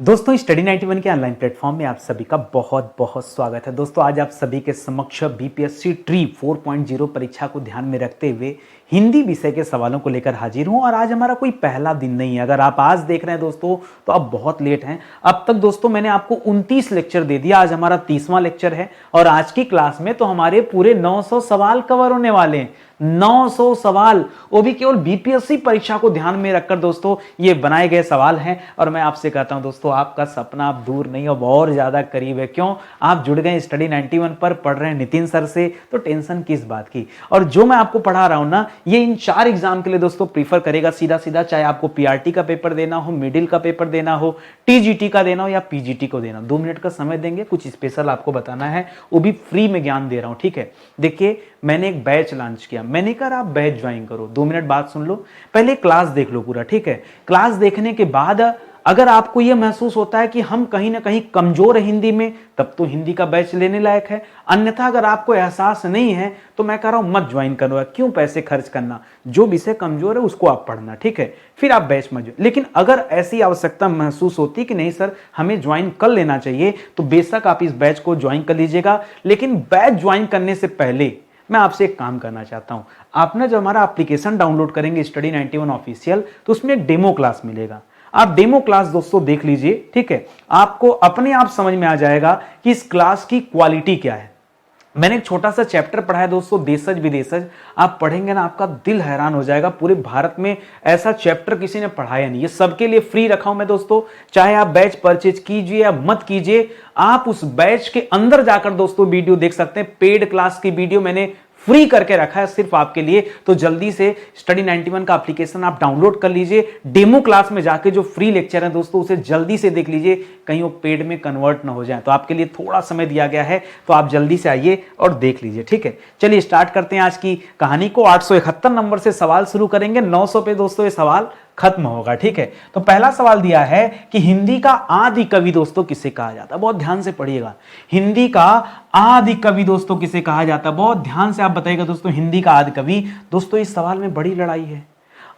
दोस्तों स्टडी 91 के online platform में आप सभी का बहुत बहुत स्वागत है। दोस्तों आज आप सभी के समक्ष बीपीएससी ट्री 4.0 परीक्षा को ध्यान में रखते हुए हिंदी विषय के सवालों को लेकर हाजिर हूं। और आज हमारा कोई पहला दिन नहीं है। अगर आप आज देख रहे हैं दोस्तों तो आप बहुत लेट हैं। अब तक दोस्तों मैंने आपको 29 लेक्चर दे दिया, आज हमारा 30वां लेक्चर है और आज की क्लास में तो हमारे पूरे 900 सवाल कवर होने वाले हैं। 900 सवाल, वो भी केवल बीपीएससी परीक्षा को ध्यान में रखकर दोस्तों ये बनाए गए सवाल हैं। और मैं आपसे कहता हूं दोस्तों आपका सपना अब दूर नहीं, अब और ज्यादा करीब है। क्यों? आप जुड़ गए स्टडी 91 पर, पढ़ रहे हैं नितिन सर से, तो टेंशन किस बात की। और जो मैं आपको पढ़ा रहा हूं ना, ये इन 4 एग्जाम के लिए दोस्तों प्रीफर करेगा सीधा सीधा, चाहे आपको पीआरटी का पेपर देना हो, मिडिल का पेपर देना हो, टीजीटी का देना हो या पीजीटी को देना। 2 मिनट का समय देंगे, कुछ स्पेशल आपको बताना है, वो भी फ्री में ज्ञान दे रहा हूं। ठीक है, देखिए मैंने एक बैच लॉन्च किया, मैंने कहा आप बैच ज्वाइन करो। 2 मिनट बात सुन लो, पहले क्लास देख लो पूरा। ठीक है, क्लास देखने के बाद अगर आपको यह महसूस होता है कि हम कहीं ना कहीं कमजोर है हिंदी में, तब तो हिंदी का बैच लेने लायक है। अन्यथा अगर आपको एहसास नहीं है तो मैं कह रहा हूं मत ज्वाइन करो। क्यों पैसे खर्च करना, जो विषय कमजोर है उसको आप पढ़ना। ठीक है, फिर आप बैच में। लेकिन अगर ऐसी आवश्यकता महसूस होती कि नहीं सर हमें ज्वाइन कर लेना चाहिए, तो बेशक आप इस बैच को ज्वाइन कर लीजिएगा। लेकिन बैच ज्वाइन करने से पहले मैं आपसे एक काम करना चाहता हूं। आप ना जब हमारा एप्लीकेशन डाउनलोड करेंगे स्टडी 91 ऑफिशियल, तो उसमें एक डेमो क्लास मिलेगा। आप डेमो क्लास दोस्तों देख लीजिए। ठीक है, आपको अपने आप समझ में आ जाएगा कि इस क्लास की क्वालिटी क्या है। मैंने एक छोटा सा चैप्टर पढ़ा है दोस्तों, देशज विदेशज। आप पढ़ेंगे ना, आपका दिल हैरान हो जाएगा। पूरे भारत में ऐसा चैप्टर किसी ने पढ़ाया नहीं। ये सबके लिए फ्री रखा हूं मैं दोस्तों, चाहे आप बैच परचेज कीजिए या मत कीजिए, आप उस बैच के अंदर जाकर दोस्तों वीडियो देख सकते हैं। पेड क्लास की वीडियो मैंने फ्री करके रखा है सिर्फ आपके लिए। तो जल्दी से स्टडी 91 का एप्लीकेशन आप डाउनलोड कर लीजिए। डेमो क्लास में जाके जो फ्री लेक्चर है दोस्तों उसे जल्दी से देख लीजिए, कहीं वो पेड में कन्वर्ट ना हो जाए। तो आपके लिए थोड़ा समय दिया गया है, तो आप जल्दी से आइए और देख लीजिए। ठीक है, चलिए स्टार्ट करते हैं आज की कहानी को। 871 नंबर से सवाल शुरू करेंगे, 900 पे दोस्तों ये सवाल खत्म होगा। ठीक है, तो पहला सवाल दिया है कि हिंदी का आदि कवि दोस्तों किसे कहा जाता है। बहुत ध्यान से पढ़िएगा, हिंदी का आदि कवि दोस्तों किसे कहा जाता है, बहुत ध्यान से आप बताइएगा दोस्तों। हिंदी का आदि कवि दोस्तों, इस सवाल में बड़ी लड़ाई है।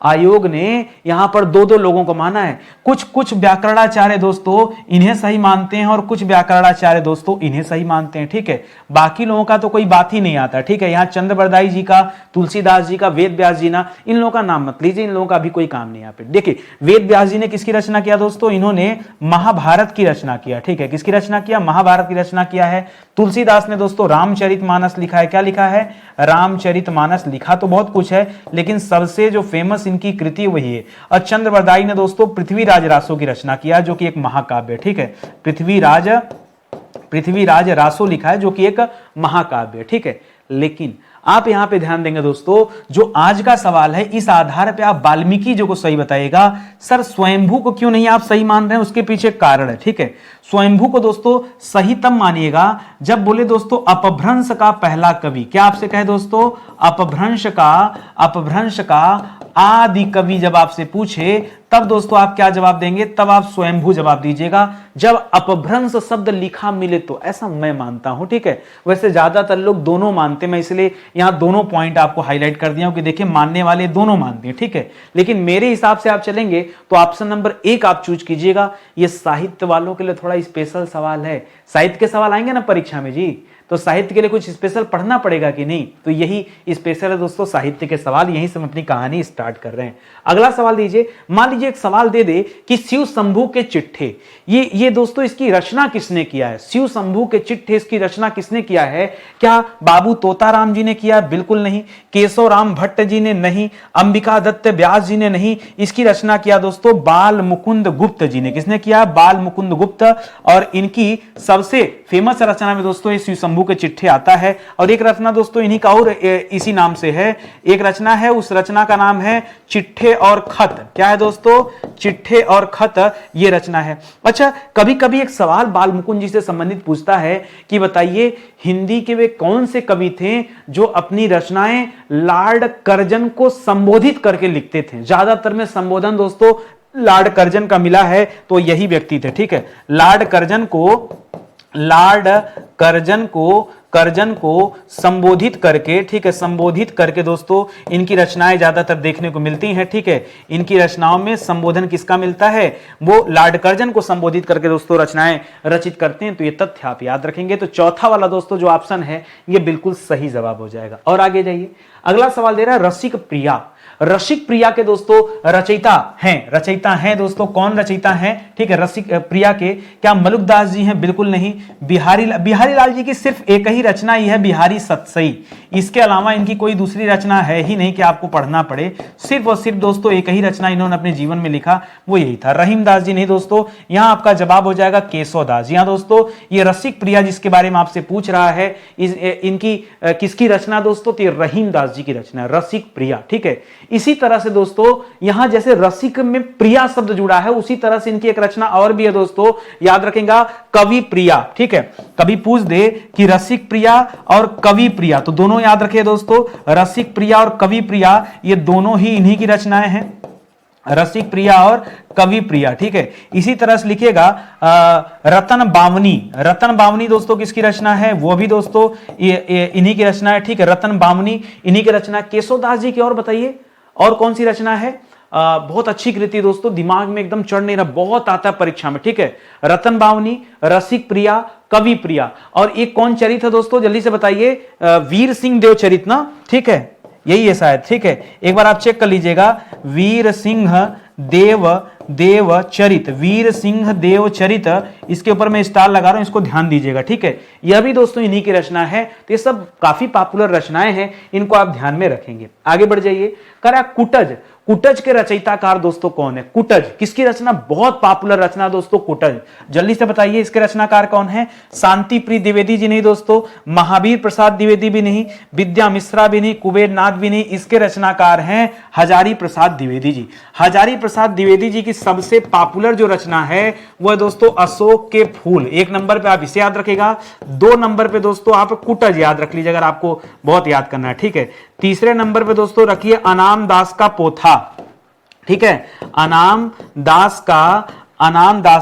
आयोग ने यहां पर 2-2 लोगों को माना है। कुछ व्याकरणाचार्य दोस्तों इन्हें सही मानते हैं और कुछ व्याकरणाचार्य दोस्तों इन्हें सही मानते हैं। ठीक है, बाकी लोगों का तो कोई बात ही नहीं आता। ठीक है, यहां चंद्रबरदाई जी का, तुलसीदास जी का, वेद व्यास जी ना, इन लोगों का नाम मत लीजिए, इन लोगों का भी कोई काम नहीं यहाँ पे। देखिए वेद व्यास जी ने किसकी रचना किया दोस्तों, इन्होंने महाभारत की रचना किया। ठीक है, किसकी रचना किया, महाभारत की रचना किया है। तुलसीदास ने दोस्तों रामचरितमानस लिखा है। क्या लिखा है, रामचरितमानस। लिखा तो बहुत कुछ है लेकिन सबसे जो फेमस इनकी कृति वही है। और चंद्रबरदाई ने दोस्तों पृथ्वीराज रासो की रचना किया, जो कि एक महाकाव्य है। ठीक है, पृथ्वीराज रासो लिखा है, जो कि एक महाकाव्य है। ठीक है, लेकिन आप यहां पे ध्यान देंगे दोस्तों, जो आज का सवाल है इस आधार पे आप वाल्मीकि जी को सही बताइएगा। सर स्वयंभू को क्यों नहीं आप सही मान रहे हैं, उसके पीछे कारण है। ठीक है, स्वयंभू को दोस्तों सही तब मानिएगा जब बोले दोस्तों अपभ्रंश का पहला कवि। क्या आपसे कहे दोस्तों, अपभ्रंश का आदि कवि जब आपसे पूछे तब दोस्तों आप क्या जवाब देंगे, तब आप स्वयंभू जवाब दीजिएगा। जब अपभ्रंश शब्द लिखा मिले तो, ऐसा मैं मानता हूं। ठीक है, वैसे ज्यादातर लोग दोनों मानते हैं, मैं इसलिए यहां दोनों पॉइंट आपको हाईलाइट कर दिया हूं कि देखिए मानने वाले दोनों मानते हैं। ठीक है, लेकिन मेरे हिसाब से आप चलेंगे तो ऑप्शन नंबर 1 आप चूज कीजिएगा। ये साहित्य वालों के लिए थोड़ा स्पेशल सवाल है। साहित्य के सवाल आएंगे ना परीक्षा में जी, तो साहित्य के लिए कुछ स्पेशल पढ़ना पड़ेगा कि नहीं, तो यही स्पेशल है दोस्तों साहित्य के सवाल। यहीं से हम अपनी कहानी स्टार्ट कर रहे हैं। अगला सवाल दीजिए, मान लीजिए एक सवाल दे दे कि शिव शंभू के चिट्ठे, ये दोस्तों इसकी रचना किसने किया है। शिव शंभू के चिट्ठे, इसकी रचना किसने किया है। क्या बाबू तोताराम जी ने किया, बिल्कुल नहीं। केशव राम भट्ट जी ने नहीं। अंबिका दत्त व्यास जी ने नहीं। इसकी रचना किया दोस्तों बाल मुकुंद गुप्त जी ने। किसने किया, बाल मुकुंद गुप्त। और इनकी सबसे फेमस रचना में दोस्तों शिव शंभू के चिट्ठे आता है। और एक रचना दोस्तों इन्हीं का और इसी नाम से है, एक रचना है, उस रचना का नाम है चिट्ठे और खत। क्या है दोस्तों, चिट्ठे और खत, ये रचना है। अच्छा, कभी कभी एक सवाल बाल मुकुंद जी से संबंधित पूछता है कि बताइए हिंदी के वे कौन से कवि थे जो अपनी रचनाएं लॉर्ड कर्जन को संबोधित करके लिखते थे। ज्यादातर में संबोधन दोस्तों लॉर्ड कर्जन का मिला है, तो यही व्यक्ति थे। ठीक है, लॉर्ड कर्जन को कर्जन को संबोधित करके, ठीक है, संबोधित करके दोस्तों इनकी रचनाएं ज्यादातर देखने को मिलती हैं, ठीक है। इनकी रचनाओं में संबोधन किसका मिलता है, वो लॉर्ड कर्जन को संबोधित करके दोस्तों रचनाएं रचित करते हैं। तो ये तथ्य आप याद रखेंगे। तो चौथा वाला दोस्तों जो ऑप्शन है ये बिल्कुल सही जवाब हो जाएगा। और आगे जाइए, अगला सवाल दे रहा है रसिक प्रिया। रसिक प्रिया के दोस्तों रचयिता हैं दोस्तों, कौन रचयिता हैं, ठीक है, रसिक प्रिया के क्या मलुकदास जी हैं? बिल्कुल नहीं। बिहारी लाल जी की सिर्फ एक ही रचना ही है, बिहारी सतसई। इसके अलावा इनकी कोई दूसरी रचना है ही नहीं कि आपको पढ़ना पड़े। सिर्फ और सिर्फ दोस्तों एक ही रचना इन्होंने अपने जीवन में लिखा, वो यही था। रहीमदास जी नहीं दोस्तों, यहां आपका जवाब हो जाएगा केशवदास। यहां दोस्तों ये रसिक प्रिया जिसके बारे में आपसे पूछ रहा है, इनकी किसकी रचना दोस्तों? तो ये रहीमदास जी की रचना, रसिक प्रिया, ठीक है। इसी तरह से दोस्तों यहां जैसे रसिक में प्रिया शब्द जुड़ा है, उसी तरह से इनकी एक रचना और भी है दोस्तों, याद रखेगा, कवि प्रिया, ठीक है। कभी पूछ दे कि रसिक प्रिया और कवि प्रिया, तो दोनों याद रखिए दोस्तों, रसिक प्रिया और कवि प्रिया ये दोनों ही इन्हीं की रचनाएं हैं, रसिक प्रिया और कवि प्रिया, ठीक है। इसी तरह से लिखिएगा रतन बावनी। रतन बावनी दोस्तों किसकी रचना है? वो भी दोस्तों इन्हीं की रचना है, ठीक है। रतन बावनी इन्हीं की रचना। केशवदास जी की और बताइए, और कौन सी रचना है? बहुत अच्छी कृति दोस्तों, दिमाग में एकदम चढ़ नहीं रहा, बहुत आता है परीक्षा में, ठीक है। रतन बावनी, रसिक प्रिया, कवि प्रिया। और एक कौन चरित है दोस्तों, जल्दी से बताइए? वीर सिंह देव चरित ना, ठीक है, यही है शायद, ठीक है। एक बार आप चेक कर लीजिएगा, वीर सिंह देव चरित, वीर सिंह देव चरित, इसके ऊपर मैं स्टार लगा रहा हूं, इसको ध्यान दीजिएगा, ठीक है। यह भी दोस्तों इन्हीं की रचना है। तो ये सब काफी पॉपुलर रचनाएं हैं, इनको आप ध्यान में रखेंगे। आगे बढ़ जाइए, करा कुटज। कुटज के रचयिताकार दोस्तों कौन है? कुटज किसकी रचना? बहुत पॉपुलर रचना दोस्तों कुटज, जल्दी से बताइए इसके रचनाकार कौन है? शांति प्रिय द्विवेदी जी नहीं दोस्तों, महावीर प्रसाद द्विवेदी भी नहीं, विद्या मिश्रा भी नहीं, कुबेर नाथ भी नहीं, इसके रचनाकार हैं हजारी प्रसाद द्विवेदी जी। हजारी प्रसाद द्विवेदी जी की सबसे पॉपुलर जो रचना है वह दोस्तों अशोक के फूल। एक नंबर पे आप इसे याद रखेगा, 2 नंबर पे दोस्तों आप कुटज याद रख लीजिए अगर आपको बहुत याद करना है, ठीक है। तीसरे नंबर पे दोस्तों रखिए अनाम दास का पोथा, ठीक है, अनाम दास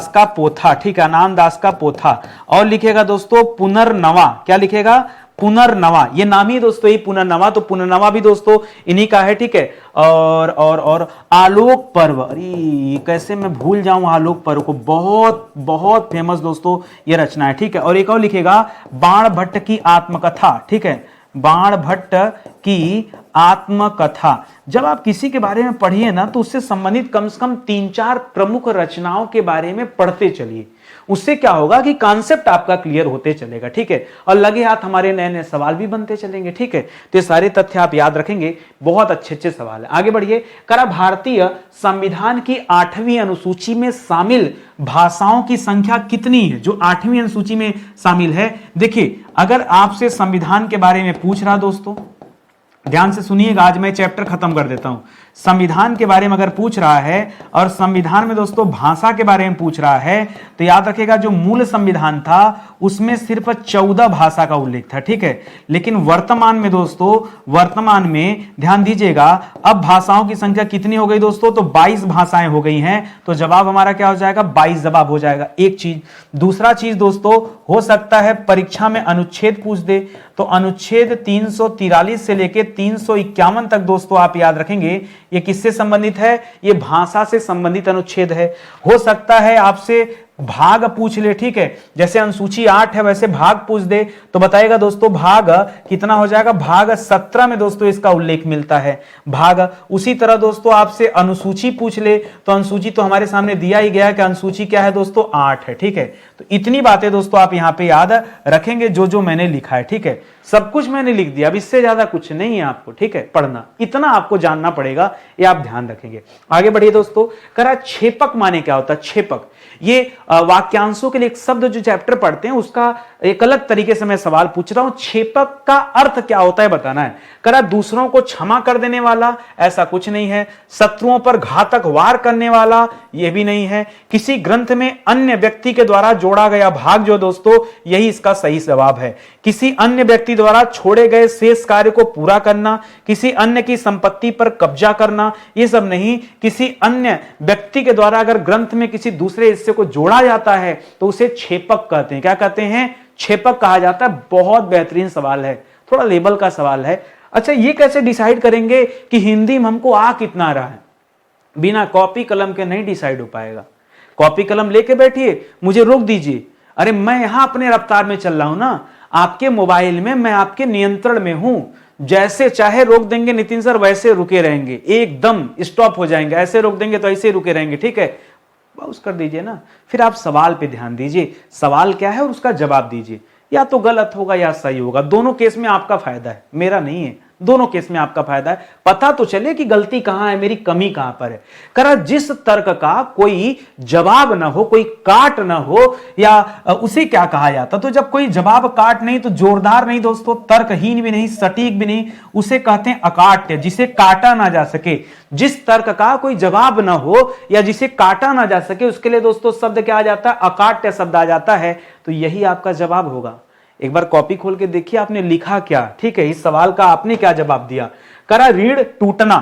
का पोथा, ठीक है, अनाम दास का पोथा। और लिखेगा दोस्तों पुनर्नवा, क्या लिखेगा? पुनर्नवा, ये नाम ही दोस्तों ये पुनर्नवा, तो पुनर्नवा भी दोस्तों इन्हीं का है, ठीक है। और आलोक पर्व, अरे कैसे मैं भूल जाऊं आलोक पर्व को, बहुत बहुत फेमस दोस्तों ये रचना है, ठीक है। और एक और लिखेगा बाण भट्ट की आत्मकथा, ठीक है, बाण भट्ट की आत्मकथा। जब आप किसी के बारे में पढ़िए ना तो उससे संबंधित कम से कम 3-4 प्रमुख रचनाओं के बारे में पढ़ते चलिए, उससे क्या होगा कि कॉन्सेप्ट आपका क्लियर होते चलेगा, ठीक है। और लगे हाथ हमारे नए नए सवाल भी बनते चलेंगे, ठीक है। तो ये सारे तथ्य आप याद रखेंगे, बहुत अच्छे अच्छे सवाल है। आगे बढ़िए, करा भारतीय संविधान की 8वीं अनुसूची में शामिल भाषाओं की संख्या कितनी है? जो 8वीं अनुसूची में शामिल है, देखिए अगर आपसे संविधान के बारे में पूछ रहा दोस्तों, ध्यान से सुनिएगा, आज मैं चैप्टर खत्म कर देता हूं। संविधान के बारे में अगर पूछ रहा है और संविधान में दोस्तों भाषा के बारे में पूछ रहा है, तो याद रखिएगा जो मूल संविधान था उसमें सिर्फ 14 भाषा का उल्लेख था, ठीक है। लेकिन वर्तमान में दोस्तों, वर्तमान में ध्यान दीजिएगा, अब भाषाओं की संख्या कितनी हो गई दोस्तों? तो 22 भाषाएं हो गई हैं। तो जवाब हमारा क्या हो जाएगा? 22 जवाब हो जाएगा। एक चीज, दूसरा चीज दोस्तों, हो सकता है परीक्षा में अनुच्छेद पूछ दे, तो अनुच्छेद 343 से लेकर 351 तक दोस्तों आप याद रखेंगे, ये किससे संबंधित है? ये भाषा से संबंधित अनुच्छेद है। हो सकता है आपसे भाग पूछ ले, ठीक है, जैसे अनुसूची 8 है वैसे भाग पूछ दे, तो बताएगा दोस्तों भाग कितना हो जाएगा? भाग 17 में दोस्तों इसका उल्लेख मिलता है, भाग। उसी तरह दोस्तों आपसे अनुसूची पूछ ले, तो अनुसूची तो हमारे सामने दिया ही गया कि अनुसूची क्या है दोस्तों? 8 है, ठीक है। तो इतनी बातें दोस्तों आप यहां पे याद रखेंगे, जो मैंने लिखा है, ठीक है। सब कुछ मैंने लिख दिया, अब इससे ज्यादा कुछ नहीं है आपको, ठीक है, पढ़ना इतना आपको जानना पड़ेगा, ये आप ध्यान रखेंगे। आगे बढ़िए दोस्तों, करा छेपक माने क्या होता है? छेपक ये वाक्यांशों के लिए एक शब्द जो चैप्टर पढ़ते हैं उसका एक अलग तरीके से मैं सवाल पूछ रहा हूं। छेपक का अर्थ क्या होता है बताना है। करा दूसरों को क्षमा कर देने वाला, ऐसा कुछ नहीं है। शत्रुओं पर घातक वार करने वाला, यह भी नहीं है। किसी ग्रंथ में अन्य व्यक्ति के द्वारा जोड़ा गया भाग जो दोस्तों, यही इसका सही जवाब है। किसी अन्य व्यक्ति द्वारा छोड़े गए शेष कार्य को पूरा करना, किसी अन्य की संपत्ति पर कब्जा करना, यह सब नहीं। किसी अन्य व्यक्ति के द्वारा अगर ग्रंथ में किसी दूसरे हिस्से को जोड़ा जाता है तो उसे छेपक कहते हैं। क्या कहते हैं? क्षेपक कहा जाता है। बहुत बेहतरीन सवाल है, थोड़ा लेवल का सवाल है। अच्छा, ये कैसे डिसाइड करेंगे कि हिंदी में हमको आ कितना रहा है? बिना कॉपी कलम के नहीं डिसाइड हो पाएगा। कॉपी कलम लेके बैठिए, मुझे रोक दीजिए, अरे मैं यहां अपने रफ्तार में चल रहा हूं ना, आपके मोबाइल में मैं आपके नियंत्रण में हूं, जैसे चाहे रोक देंगे नितिन सर वैसे रुके रहेंगे, एकदम स्टॉप हो जाएंगे, ऐसे रोक देंगे तो ऐसे रुके रहेंगे, ठीक है? पॉज कर दीजिए ना, फिर आप सवाल पे ध्यान दीजिए, सवाल क्या है और उसका जवाब दीजिए। या तो गलत होगा या सही होगा, दोनों केस में आपका फायदा है, मेरा नहीं है। दोनों केस में आपका फायदा है, पता तो चले कि गलती कहां है, मेरी कमी कहां पर है। करा जिस तर्क का कोई जवाब ना हो, कोई काट ना हो, या उसे क्या कहा जाता? तो जब कोई जवाब काट नहीं तो जोरदार नहीं दोस्तों, तर्कहीन भी नहीं, सटीक भी नहीं, उसे कहते हैं अकाट्य, जिसे काटा ना जा सके। जिस तर्क का कोई जवाब ना हो या जिसे काटा ना जा सके, उसके लिए दोस्तों शब्द क्या आ जाता है? अकाट्य शब्द आ जाता है। तो यही आपका जवाब होगा। एक बार कॉपी खोल के देखिए आपने लिखा क्या, ठीक है? इस सवाल का आपने क्या जवाब दिया? करा रीढ़ टूटना,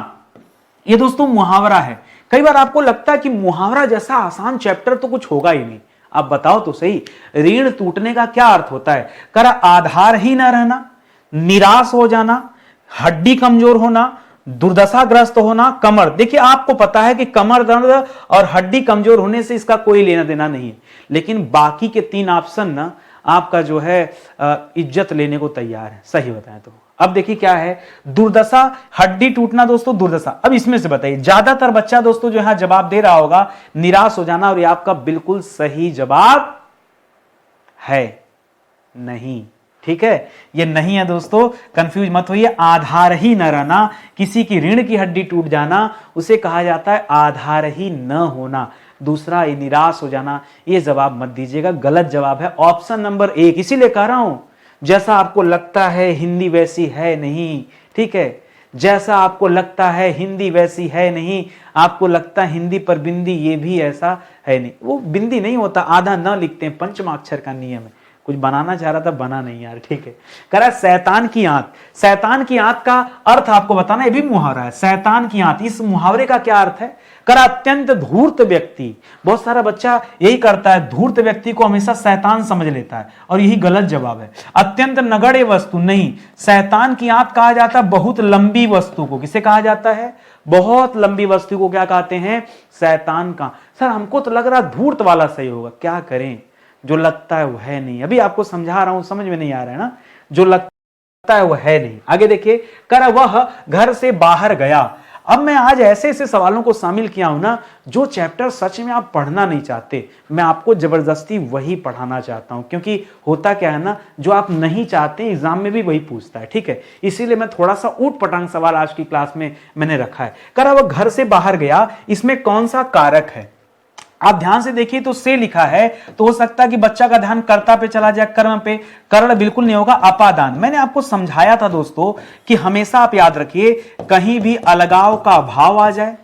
ये दोस्तों मुहावरा है। कई बार आपको लगता है कि मुहावरा जैसा आसान चैप्टर तो कुछ होगा ही नहीं, आप बताओ तो सही, रीढ़ टूटने का क्या अर्थ होता है? करा आधार ही ना रहना, निराश हो जाना, हड्डी कमजोर होना, दुर्दशाग्रस्त होना, कमर। देखिए आपको पता है कि कमर दर्द और हड्डी कमजोर होने से इसका कोई लेना देना नहीं है, लेकिन बाकी के 3 ऑप्शन ना आपका जो है इज्जत लेने को तैयार है, सही बताएं तो। अब देखिए क्या है, दुर्दशा, हड्डी टूटना दोस्तों दुर्दशा। अब इसमें से बताइए, ज्यादातर बच्चा दोस्तों जो यहां जवाब दे रहा होगा निराश हो जाना, और ये आपका बिल्कुल सही जवाब है नहीं, ठीक है? ये नहीं है दोस्तों, कंफ्यूज मत होइए। आधार ही न रहना, किसी की रीढ़ की हड्डी टूट जाना, उसे कहा जाता है आधार ही न होना। दूसरा, ये निराश हो जाना, ये जवाब मत दीजिएगा, गलत जवाब है ऑप्शन नंबर 1। इसीलिए कह रहा हूं, जैसा आपको लगता है हिंदी वैसी है नहीं, ठीक है? जैसा आपको लगता है हिंदी वैसी है नहीं, आपको लगता है हिंदी पर बिंदी, ये भी ऐसा है नहीं। वो बिंदी नहीं होता, आधा न लिखते हैं, पंचमाक्षर का नियम है। कुछ बनाना चाह रहा था, बना नहीं यार, ठीक है? कह रहा है शैतान की आंत। शैतान की आंत का अर्थ आपको बताना, ये भी मुहावरा है। शैतान की आंत, इस मुहावरे का क्या अर्थ है? करा अत्यंत धूर्त व्यक्ति। बहुत सारा बच्चा यही करता है, धूर्त व्यक्ति को हमेशा शैतान समझ लेता है, और यही गलत जवाब है। अत्यंत नगण्य वस्तु नहीं, शैतान की आंत कहा जाता है बहुत लंबी वस्तु को। किसे कहा जाता है? बहुत लंबी वस्तु को क्या कहते हैं? शैतान का। सर हमको तो लग रहा धूर्त वाला सही होगा, क्या करें? जो लगता है वो है नहीं। अभी आपको समझा रहा हूं, समझ में नहीं आ रहा है ना? जो लगता है वो है नहीं। आगे देखिए, करा वह घर से बाहर गया। अब मैं आज ऐसे ऐसे सवालों को शामिल किया हूं ना, जो चैप्टर सच में आप पढ़ना नहीं चाहते, मैं आपको जबरदस्ती वही पढ़ाना चाहता हूं, क्योंकि होता क्या है ना, जो आप नहीं चाहते एग्जाम में भी वही पूछता है, ठीक है? इसीलिए मैं थोड़ा सा ऊट पटांग सवाल आज की क्लास में मैंने रखा है। करा वह घर से बाहर गया, इसमें कौन सा कारक है? आप ध्यान से देखिए तो से लिखा है, तो हो सकता है कि बच्चा का ध्यान कर्ता पे चला जाए, कर्म पे। कर्ण बिल्कुल नहीं होगा, अपादान। मैंने आपको समझाया था दोस्तों कि हमेशा आप याद रखिए, कहीं भी अलगाव का भाव आ जाए,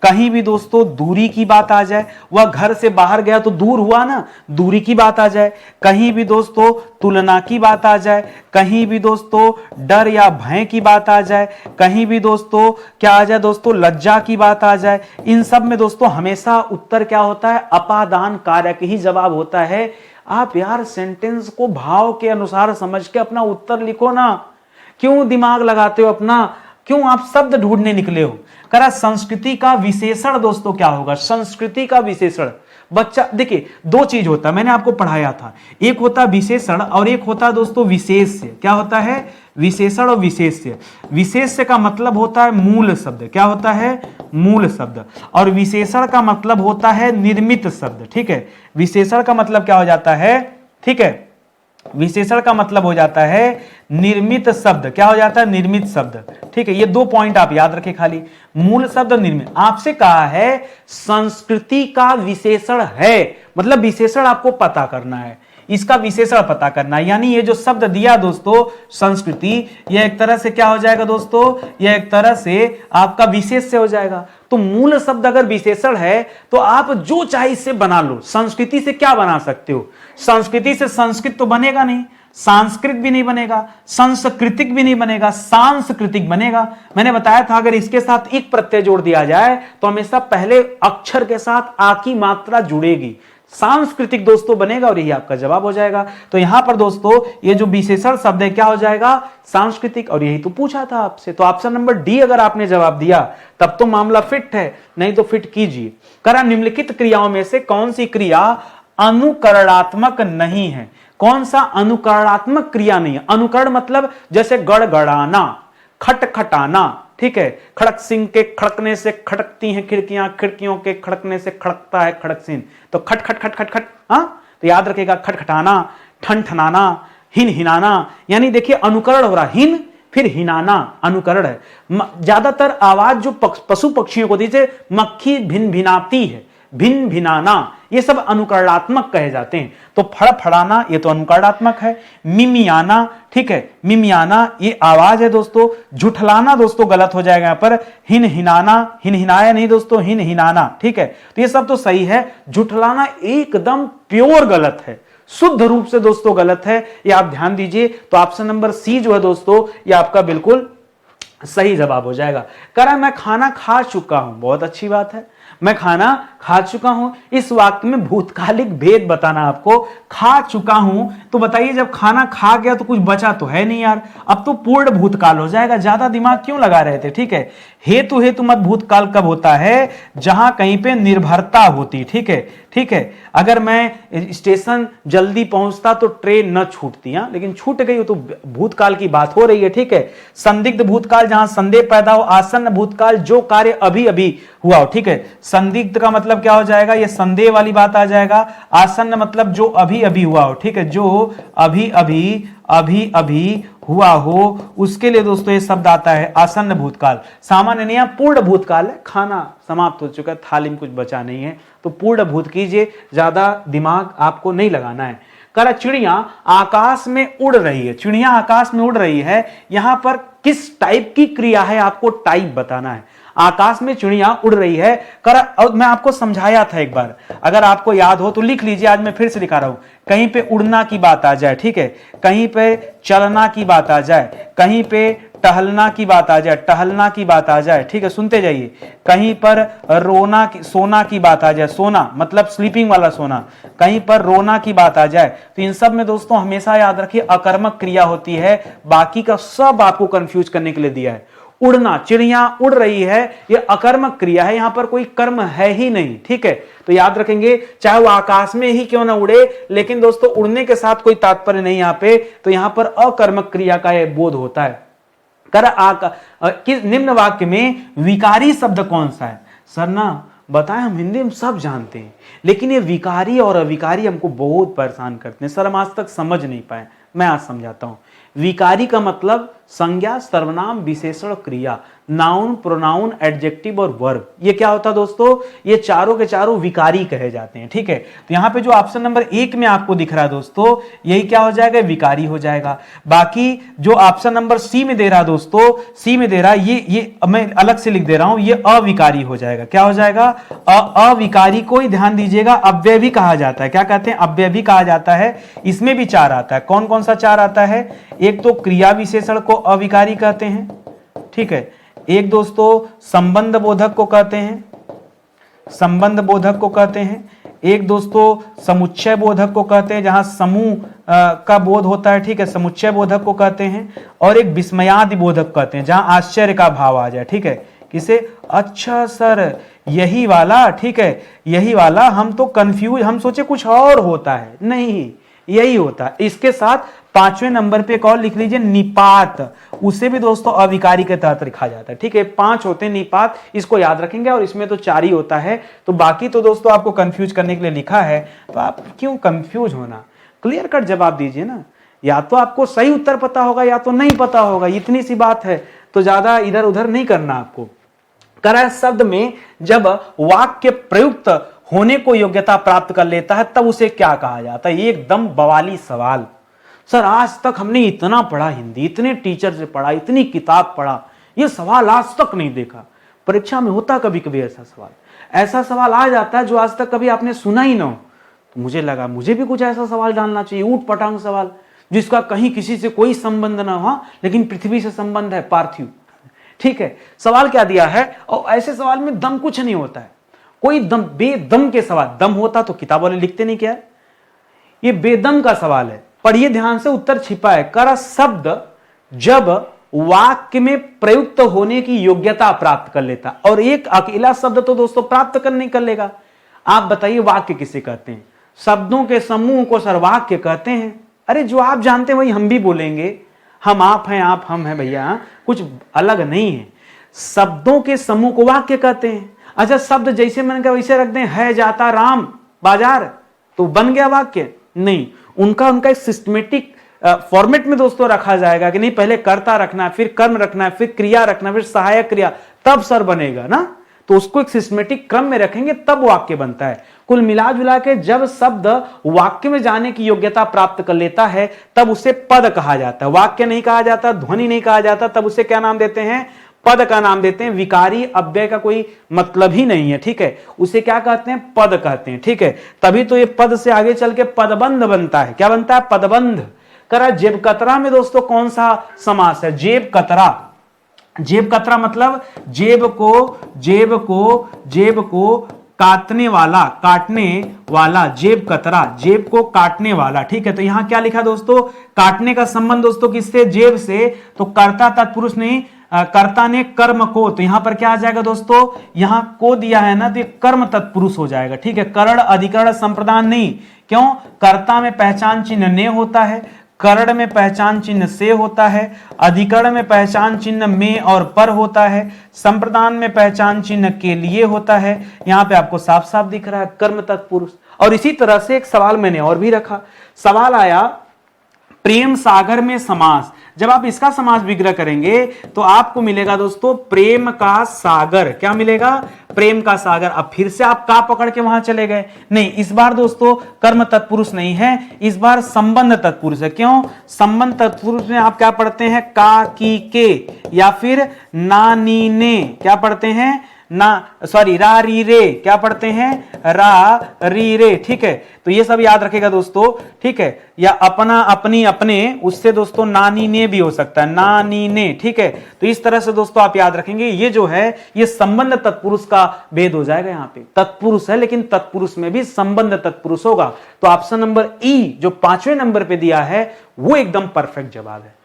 कहीं भी दोस्तों दूरी की बात आ जाए, वह घर से बाहर गया तो दूर हुआ ना, दूरी की बात आ जाए, कहीं भी दोस्तों तुलना की बात आ जाए, कहीं भी दोस्तों डर या भय की बात आ जाए, कहीं भी दोस्तों क्या आ जाए दोस्तों, लज्जा की बात आ जाए, इन सब में दोस्तों हमेशा उत्तर क्या होता है? अपादान कारक ही जवाब होता है। आप यार सेंटेंस को भाव के अनुसार समझ के अपना उत्तर लिखो ना, क्यों दिमाग लगाते हो अपना? क्यों आप शब्द ढूंढने निकले हो? करा संस्कृति का विशेषण दोस्तों क्या होगा? संस्कृति का विशेषण, बच्चा देखिए 2 चीज होता है, मैंने आपको पढ़ाया था, एक होता विशेषण और एक होता दोस्तों विशेष्य। क्या होता है? विशेषण और विशेष्य। विशेष्य का मतलब होता है मूल शब्द, क्या होता है? मूल शब्द। और विशेषण का मतलब होता है निर्मित शब्द, ठीक है? विशेषण का मतलब क्या हो जाता है? ठीक है, विशेषण का मतलब हो जाता है निर्मित शब्द। क्या हो जाता है? निर्मित शब्द, ठीक है? ये 2 पॉइंट आप याद रखें खाली, मूल शब्द निर्मित। आपसे कहा है संस्कृति का विशेषण है, मतलब विशेषण आपको पता करना है, इसका विशेषण पता करना है। यानी ये जो शब्द दिया दोस्तों संस्कृति, ये एक तरह से क्या हो जाएगा दोस्तों? ये एक तरह से आपका विशेष्य हो जाएगा। तो मूल शब्द अगर विशेषण है तो आप जो चाहे इससे बना लो। संस्कृति से क्या बना सकते हो? संस्कृति से संस्कृत तो बनेगा नहीं, सांस्कृत भी नहीं बनेगा, सांस्कृतिक भी नहीं बनेगा, सांस्कृतिक बनेगा। मैंने बताया था अगर इसके साथ एक प्रत्यय जोड़ दिया जाए तो हमेशा पहले अक्षर के साथ आ की मात्रा जुड़ेगी। सांस्कृतिक दोस्तों बनेगा और यही आपका जवाब हो जाएगा। तो यहां पर दोस्तों ये जो विशेषण शब्द है क्या हो जाएगा, सांस्कृतिक, और यही तो पूछा था आपसे। तो ऑप्शन नंबर डी अगर आपने जवाब दिया तब तो मामला फिट है, नहीं तो फिट कीजिए। करा निम्नलिखित क्रियाओं में से कौन सी क्रिया अनुकरणात्मक नहीं है? कौन सा अनुकरणात्मक क्रिया नहीं है? अनुकरण मतलब जैसे गड़गड़ाना, खटखटाना, ठीक है, खड़क सिंह के खड़कने से खड़कती हैं खिड़कियां, खिड़कियों के खड़कने से खड़कता है खड़क सिंह, तो खट खट खट खट खट, हाँ, तो याद रखिएगा खटखटाना, ठनठनाना, हिन हिनाना, यानी देखिए अनुकरण हो रहा, हिन फिर हिनाना, अनुकरण है। ज्यादातर आवाज जो पशु पक्षियों को दी, जैसे मक्खी भिन भिनाती है, भिन भिनाना, ये सब अनुकरणात्मक कहे जाते हैं। तो फड़फड़ाना ये तो अनुकरणात्मक है। मिमियाना, ठीक है, मिमियाना ये आवाज है दोस्तों। झुठलाना दोस्तों गलत हो जाएगा यहां पर। हिन हिनाना, हिन हिनाया नहीं दोस्तों, हिन हिनाना, ठीक है, तो ये सब तो सही है। झुठलाना एकदम प्योर गलत है, शुद्ध रूप से दोस्तों गलत है, ये आप ध्यान दीजिए। तो ऑप्शन नंबर सी जो है दोस्तों ये आपका बिल्कुल सही जवाब हो जाएगा। कह रहा है मैं खाना खा चुका हूं, बहुत अच्छी बात है, मैं खाना खा चुका हूं। इस वाक्य में भूतकालिक भेद बताना आपको। खा चुका हूं तो बताइए जब खाना खा गया तो कुछ बचा तो है नहीं यार, अब तो पूर्ण भूतकाल हो जाएगा। ज्यादा दिमाग क्यों लगा रहे थे, ठीक है। हेतु हेतु मत भूतकाल कब होता है, जहां कहीं पे निर्भरता होती, ठीक है, ठीक है। अगर मैं स्टेशन जल्दी पहुंचता तो ट्रेन न छूटती, हाँ, लेकिन छूट गई हो तो भूतकाल की बात हो रही है, ठीक है। संदिग्ध भूतकाल जहां संदेह पैदा हो। आसन्न भूतकाल जो कार्य अभी अभी हुआ हो, ठीक है। संदिग्ध का मतलब क्या हो जाएगा, ये संदेह वाली बात आ जाएगा। आसन्न मतलब जो अभी अभी हुआ हो, ठीक है, जो अभी अभी हुआ हो, उसके लिए दोस्तों ये शब्द आता है आसन्न भूतकाल। सामान्य नियम पूर्ण भूतकाल है, खाना समाप्त हो चुका है, थाली में कुछ बचा नहीं है, तो पूर्ण भूत कीजिए, ज्यादा दिमाग आपको नहीं लगाना है। करा चिड़िया आकाश में उड़ रही है, चिड़िया आकाश में उड़ रही है, यहां पर किस टाइप की क्रिया है आपको टाइप बताना है। आकाश में चिड़िया उड़ रही है, और मैं आपको समझाया था एक बार, अगर आपको याद हो तो लिख लीजिए, आज मैं फिर से दिखा रहा हूं। कहीं पे उड़ना की बात आ जाए, ठीक है, कहीं पे चलना की बात आ जाए, कहीं पे टहलना की बात आ जाए, टहलना की बात आ जाए, ठीक है, सुनते जाइए। कहीं पर रोना की, सोना की बात आ जाए, सोना मतलब स्लीपिंग वाला सोना, कहीं पर रोना की बात आ जाए, तो इन सब में दोस्तों हमेशा याद रखिए अकर्मक क्रिया होती है। बाकी का सब आपको कंफ्यूज करने के लिए दिया है। उड़ना, चिड़िया उड़ रही है, यह अकर्मक क्रिया है, यहां पर कोई कर्म है ही नहीं, ठीक है। तो याद रखेंगे चाहे वो आकाश में ही क्यों ना उड़े, लेकिन दोस्तों उड़ने के साथ कोई तात्पर्य नहीं यहां पे, तो यहां पर अकर्मक क्रिया का यह बोध होता है। किस निम्न वाक्य में विकारी शब्द कौन सा है? सर ना बताएं, हम हिंदी में सब जानते हैं, लेकिन ये विकारी और अविकारी हमको बहुत परेशान करते हैं सर, हम आज तक समझ नहीं पाए। मैं आज समझाता हूं। विकारी का मतलब संज्ञा, सर्वनाम, विशेषण, क्रिया, नाउन, प्रोनाउन, एडजेक्टिव और वर्ब। ये क्या होता है दोस्तों, ये चारों के चारों विकारी कहे जाते हैं, ठीक है। तो यहां पे जो ऑप्शन नंबर 1 में आपको दिख रहा है दोस्तों, यही क्या हो जाएगा, विकारी हो जाएगा। बाकी जो ऑप्शन नंबर सी में दे रहा है दोस्तों, सी में दे रहा है, ये मैं अलग से लिख दे रहा हूं, ये अविकारी हो जाएगा। क्या हो जाएगा, अविकारी को ही ध्यान दीजिएगा, अव्यय भी कहा जाता है। क्या कहते हैं, अव्यय भी कहा जाता है। इसमें भी चार आता है। कौन कौन सा चार आता है, एक तो क्रिया विशेषण को अविकारी कहते हैं, ठीक है। एक दोस्तों संबंध बोधक को कहते हैं, संबंध बोधक को कहते हैं। एक दोस्तों समुच्चय बोधक को कहते हैं, जहां समूह का बोध होता है, ठीक है, समुच्चय बोधक को कहते हैं। और एक विस्मयादि बोधक कहते हैं, जहां आश्चर्य का भाव आ जाए, ठीक है। किसे, अच्छा सर यही वाला, ठीक है, यही वाला, हम तो कंफ्यूज, हम सोचे कुछ और होता है, नहीं यही होता है। इसके साथ 5वें नंबर पे एक और लिख लीजिए, निपात, उसे भी दोस्तों अविकारी के तहत लिखा जाता है, ठीक है। 5 होते हैं निपात, इसको याद रखेंगे, और इसमें तो 4 ही होता है। तो बाकी तो दोस्तों आपको कंफ्यूज करने के लिए लिखा है, तो आप क्यों कंफ्यूज होना, क्लियर कट जवाब दीजिए ना। या तो आपको सही उत्तर पता होगा या तो नहीं पता होगा, इतनी सी बात है। तो ज्यादा इधर उधर नहीं करना आपको। करा शब्द में जब वाक्य प्रयुक्त होने को योग्यता प्राप्त कर लेता है तब उसे क्या कहा जाता है? एकदम बवाली सवाल। सर आज तक हमने इतना पढ़ा हिंदी, इतने टीचर से पढ़ा, इतनी किताब पढ़ा, ये सवाल आज तक नहीं देखा। परीक्षा में होता कभी कभी ऐसा सवाल आ जाता है जो आज तक कभी आपने सुना ही ना हो। तो मुझे लगा मुझे भी कुछ ऐसा सवाल डालना चाहिए, ऊट पटांग सवाल, जिसका कहीं किसी से कोई संबंध ना हो, लेकिन पृथ्वी से संबंध है, पार्थिव, ठीक है। सवाल क्या दिया है, और ऐसे सवाल में दम कुछ नहीं होता है। कोई दम बेदम के सवाल, दम होता तो किताब वाले लिखते नहीं क्या? ये बेदम का सवाल है, पढ़िए ध्यान से, उत्तर छिपा है। कर शब्द जब वाक्य में प्रयुक्त होने की योग्यता प्राप्त कर लेता, और एक अकेला शब्द तो दोस्तों प्राप्त कर नहीं कर लेगा। आप बताइए वाक्य किसे कहते हैं? शब्दों के समूह को सर वाक्य कहते हैं। अरे जो आप जानते हैं वही हम भी बोलेंगे, हम आप हैं, आप हम हैं भैया, कुछ अलग नहीं है। शब्दों के समूह को वाक्य कहते हैं। अच्छा, शब्द जैसे मैंने कहा वैसे रख दें, है जाता राम बाजार, तो बन गया वाक्य? नहीं, उनका एक सिस्टमेटिक फॉर्मेट में दोस्तों रखा जाएगा कि नहीं, पहले कर्ता रखना है, फिर कर्म रखना है, फिर क्रिया रखना है, फिर सहायक क्रिया, तब सर बनेगा ना। तो उसको एक सिस्टमेटिक क्रम में रखेंगे तब वाक्य बनता है। कुल मिला जुला के जब शब्द वाक्य में जाने की योग्यता प्राप्त कर लेता है तब उसे पद कहा जाता है। वाक्य नहीं कहा जाता, ध्वनि नहीं कहा जाता, तब उसे क्या नाम देते हैं? पद का नाम देते हैं। विकारी अव्यय का कोई मतलब ही नहीं है, ठीक है, उसे क्या कहते हैं? पद कहते हैं, ठीक है। तभी तो ये पद से आगे चल के पदबंध बनता है। क्या बनता है? पदबंध। करा जेब कतरा में दोस्तों कौन सा समास है? जेब कतरा। जेब कतरा मतलब जेब को काटने वाला, जेब कतरा, जेब को काटने वाला, ठीक है। तो यहां क्या लिखा दोस्तों? काटने का संबंध दोस्तों किससे? जेब से। तो कर्ता तत्पुरुष नहीं, कर्ता ने कर्म को, तो यहां पर क्या आ जाएगा दोस्तों? यहां को दिया है ना, तो ये कर्म तत्पुरुष हो जाएगा, ठीक है। करण अधिकरण संप्रदान नहीं, क्यों? कर्ता में पहचान चिन्ह ने होता है, करण में पहचान चिन्ह से होता है, अधिकरण में पहचान चिन्ह में और पर होता है, संप्रदान में पहचान चिन्ह के लिए होता है। यहां पे आपको साफ साफ दिख रहा है कर्म तत्पुरुष। और इसी तरह से एक सवाल मैंने और भी रखा, सवाल आया प्रेम सागर में समास। जब आप इसका समास विग्रह करेंगे तो आपको मिलेगा दोस्तों प्रेम का सागर। क्या मिलेगा? प्रेम का सागर। अब फिर से आप का पकड़ के वहां चले गए, नहीं, इस बार दोस्तों कर्म तत्पुरुष नहीं है, इस बार संबंध तत्पुरुष है। क्यों? संबंध तत्पुरुष में आप क्या पढ़ते हैं? का, की, के, या फिर ना, नी, ने। क्या पढ़ते हैं? ना, सॉरी, रा, री, रे। क्या पढ़ते हैं? रा, री, रे, ठीक है। तो ये सब याद रखेगा दोस्तों, ठीक है। या अपना, अपनी, अपने, उससे दोस्तों नानी ने भी हो सकता है, नानी ने, ठीक है। तो इस तरह से दोस्तों आप याद रखेंगे। ये जो है ये संबंध तत्पुरुष का भेद हो जाएगा। यहां पे तत्पुरुष है लेकिन तत्पुरुष में भी संबंध तत्पुरुष होगा। तो ऑप्शन नंबर ई जो 5वें नंबर पे दिया है वो एकदम परफेक्ट जवाब है।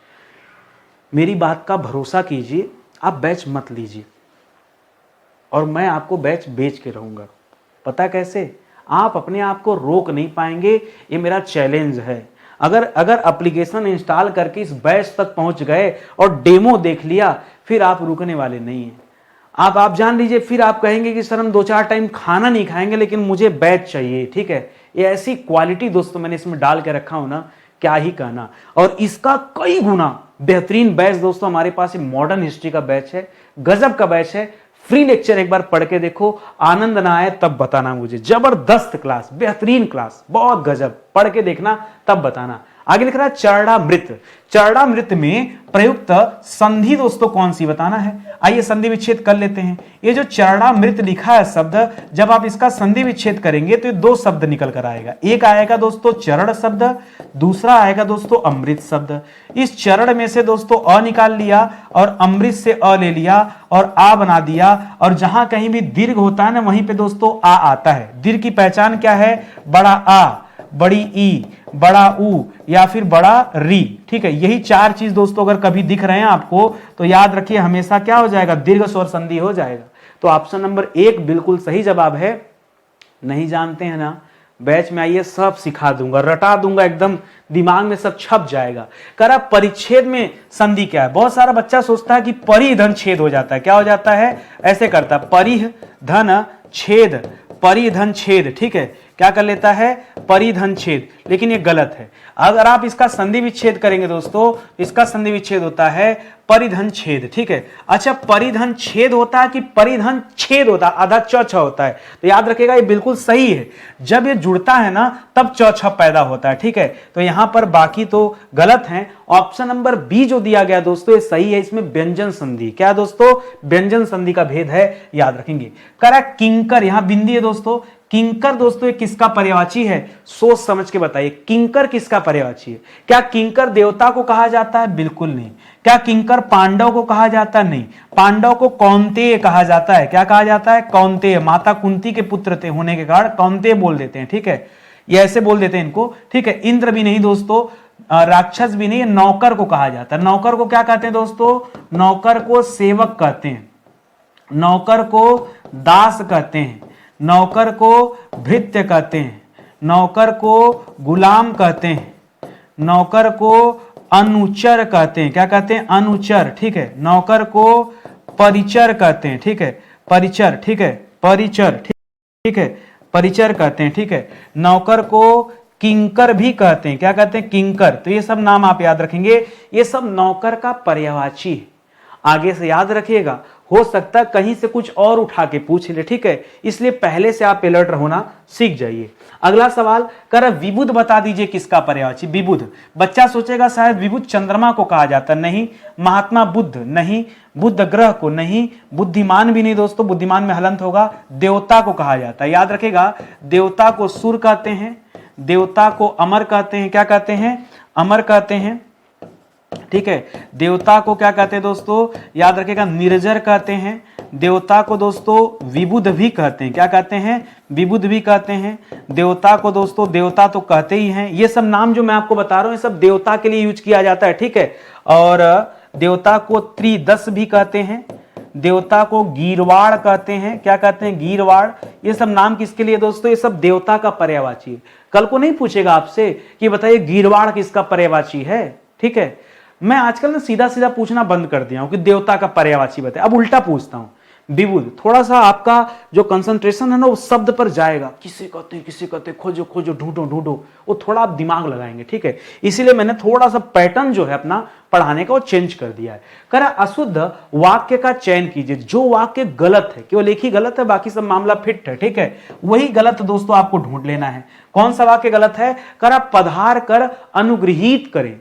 मेरी बात का भरोसा कीजिए, आप बैच मत लीजिए और मैं आपको बैच बेच के रहूंगा। पता कैसे? आप अपने आप को रोक नहीं पाएंगे, ये मेरा चैलेंज है। अगर एप्लीकेशन इंस्टॉल करके इस बैच तक पहुंच गए और डेमो देख लिया, फिर आप रुकने वाले नहीं हैं। आप जान लीजिए, फिर आप कहेंगे कि सर हम 2-4 टाइम खाना नहीं खाएंगे लेकिन मुझे बैच चाहिए, ठीक है। ये ऐसी क्वालिटी दोस्तों मैंने इसमें डाल के रखा हूं ना, क्या ही कहना। और इसका कई गुना बेहतरीन बैच दोस्तों हमारे पास मॉडर्न हिस्ट्री का बैच है, गजब का बैच है। फ्री लेक्चर एक बार पढ़ के देखो, आनंद ना आए तब बताना मुझे। जबरदस्त क्लास, बेहतरीन क्लास, बहुत गजब, पढ़ के देखना तब बताना। आगे लिख रहा है चरणामृत। चरणामृत में प्रयुक्त संधि दोस्तों कौन सी बताना है। आइए संधि विच्छेद कर लेते हैं। ये जो चरणामृत लिखा है शब्द, जब आप इसका संधि विच्छेद करेंगे तो ये 2 शब्द निकल कर आएगा। एक आएगा दोस्तों चरण शब्द, दूसरा आएगा दोस्तों अमृत शब्द। इस चरण में से दोस्तों अ निकाल लिया और अमृत से अ ले लिया और आ बना दिया। और जहां कहीं भी दीर्घ होता है ना वहीं पे दोस्तों आ आता है। दीर्घ की पहचान क्या है? बड़ा आ, बड़ी ई, बड़ा ऊ या फिर बड़ा री, ठीक है। यही 4 चीज दोस्तों अगर कभी दिख रहे हैं आपको तो याद रखिए हमेशा क्या हो जाएगा? दीर्घ स्वर संधि हो जाएगा। तो ऑप्शन नंबर 1 बिल्कुल सही जवाब है। नहीं जानते हैं ना, बैच में आइए, सब सिखा दूंगा, रटा दूंगा, एकदम दिमाग में सब छप जाएगा। करा परिच्छेद में संधि क्या है? बहुत सारा बच्चा सोचता है कि परिधन छेद हो जाता है। क्या हो जाता है? ऐसे करता है, परिह धन छेद, परिधन छेद, ठीक है। क्या कर लेता है? परिधन छेद, लेकिन ये गलत है। अगर आप इसका संधि विच्छेद करेंगे दोस्तों, इसका संधि विच्छेद होता है परिधन छेद, ठीक है। अच्छा, परिधन छेद होता है कि परिधन छेद होता है? आधा च छ होता है। तो याद रखिएगा ये बिल्कुल सही है। जब ये जुड़ता है ना तब च छ पैदा होता है, ठीक है। तो यहां पर बाकी तो गलत है। ऑप्शन नंबर बी जो दिया गया दोस्तों ये सही है। इसमें व्यंजन संधि, क्या दोस्तों? व्यंजन संधि का भेद है, याद रखेंगे। करा किंकर, यहां बिंदी है दोस्तों। किंकर दोस्तों ये किसका पर्यायवाची है? सोच समझ के बताइए, किंकर किसका पर्यायवाची है? क्या किंकर देवता को कहा जाता है? बिल्कुल नहीं। क्या किंकर पांडव को कहा जाता है? नहीं, पांडव को कौन्तेय कहा जाता है। क्या कहा जाता है? कौन्तेय। माता कुंती के पुत्र थे होने के कारण कौन्तेय बोल देते हैं, ठीक है, ये ऐसे बोल देते हैं इनको, ठीक है। इंद्र भी नहीं दोस्तों, राक्षस भी नहीं, नौकर को कहा जाता है। नौकर को क्या कहते हैं दोस्तों? नौकर को सेवक कहते हैं, नौकर को दास कहते हैं, नौकर को भृत्य कहते हैं, नौकर को गुलाम कहते हैं, नौकर को अनुचर कहते हैं। क्या कहते हैं? अनुचर, ठीक है। नौकर को परिचर कहते हैं, ठीक है, परिचर, ठीक है, परिचर, ठीक है, परिचर कहते हैं, ठीक है। नौकर को किंकर भी कहते हैं। क्या कहते हैं? किंकर। तो ये सब नाम आप याद रखेंगे, ये सब नौकर का पर्यायवाची है। आगे से याद रखिएगा, हो सकता है कहीं से कुछ और उठा के पूछ ले, ठीक है, इसलिए पहले से आप अलर्ट होना सीख जाइए। अगला सवाल कर, विबुध बता दीजिए किसका पर्यायवाची? विबुध। बच्चा सोचेगा शायद विबुध चंद्रमा को कहा जाता, नहीं। महात्मा बुद्ध नहीं, बुद्ध ग्रह को नहीं, बुद्धिमान भी नहीं दोस्तों, बुद्धिमान में हलंत होगा। देवता को कहा जाता है, याद रखेगा, देवता को सुर कहते हैं, देवता को अमर कहते हैं। क्या कहते हैं? अमर कहते हैं, ठीक है। देवता को क्या कहते हैं दोस्तों? याद रखेगा, निर्जर कहते हैं। देवता को दोस्तों विबुध भी कहते हैं। क्या कहते हैं? विबुध भी कहते हैं। देवता को दोस्तों, देवता तो कहते ही हैं। ये सब नाम जो मैं आपको बता रहा हूं, ये सब देवता के लिए यूज किया जाता है, ठीक है। और देवता को त्रिदश भी कहते हैं, देवता को गीरवाड़ कहते हैं। क्या कहते हैं? गीरवाड़। ये सब नाम किसके लिए दोस्तों? ये सब देवता का पर्यायवाची है। कल को नहीं पूछेगा आपसे कि बताइए गीरवाड़ किसका पर्यायवाची है, ठीक है। मैं आजकल ना सीधा सीधा पूछना बंद कर दिया हूं कि देवता का पर्यायवाची बताए, अब उल्टा पूछता हूं, विबुध। थोड़ा सा आपका जो कंसंट्रेशन है ना वो शब्द पर जाएगा, किसे कहते हैं, किसे कहते हैं, खोजो खोजो, ढूंढो ढूंढो, वो थोड़ा आप दिमाग लगाएंगे, ठीक है। इसीलिए मैंने थोड़ा सा पैटर्न जो है अपना पढ़ाने का वो चेंज कर दिया है। कह रहा अशुद्ध वाक्य का चयन कीजिए, जो वाक्य गलत है, केवल एक ही गलत है, बाकी सब मामला फिट है, ठीक है। वही गलत दोस्तों आपको ढूंढ लेना है। कौन सा वाक्य गलत है? कह रहा पधार कर अनुग्रहित करें।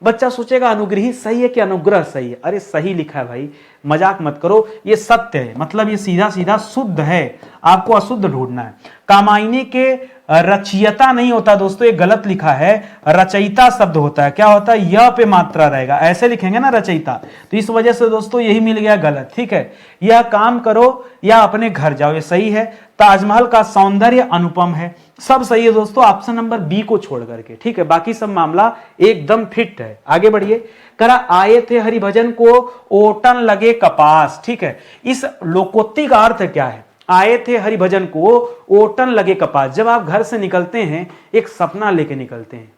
बच्चा सोचेगा अनुग्रहित सही है कि अनुग्रह सही है? अरे सही लिखा है भाई, मजाक मत करो, ये सत्य है, मतलब ये सीधा सीधा शुद्ध है, आपको अशुद्ध ढूंढना है। कामायनी के रचयिता नहीं होता दोस्तों, ये गलत लिखा है, रचयिता शब्द होता है। क्या होता है? य पे मात्रा रहेगा, ऐसे लिखेंगे ना रचयिता, तो इस वजह से दोस्तों यही मिल गया गलत, ठीक है। यह काम करो या अपने घर जाओ, ये सही है। ताजमहल का सौंदर्य अनुपम है, सब सही है दोस्तों, ऑप्शन नंबर बी को छोड़ करके, ठीक है। बाकी सब मामला एकदम फिट है। आगे बढ़िए। करा आए थे हरिभजन को ओटन लगे कपास, ठीक है। इस लोकोक्ति का अर्थ क्या है? आए थे हरिभजन को ओटन लगे कपास। जब आप घर से निकलते हैं एक सपना लेके निकलते हैं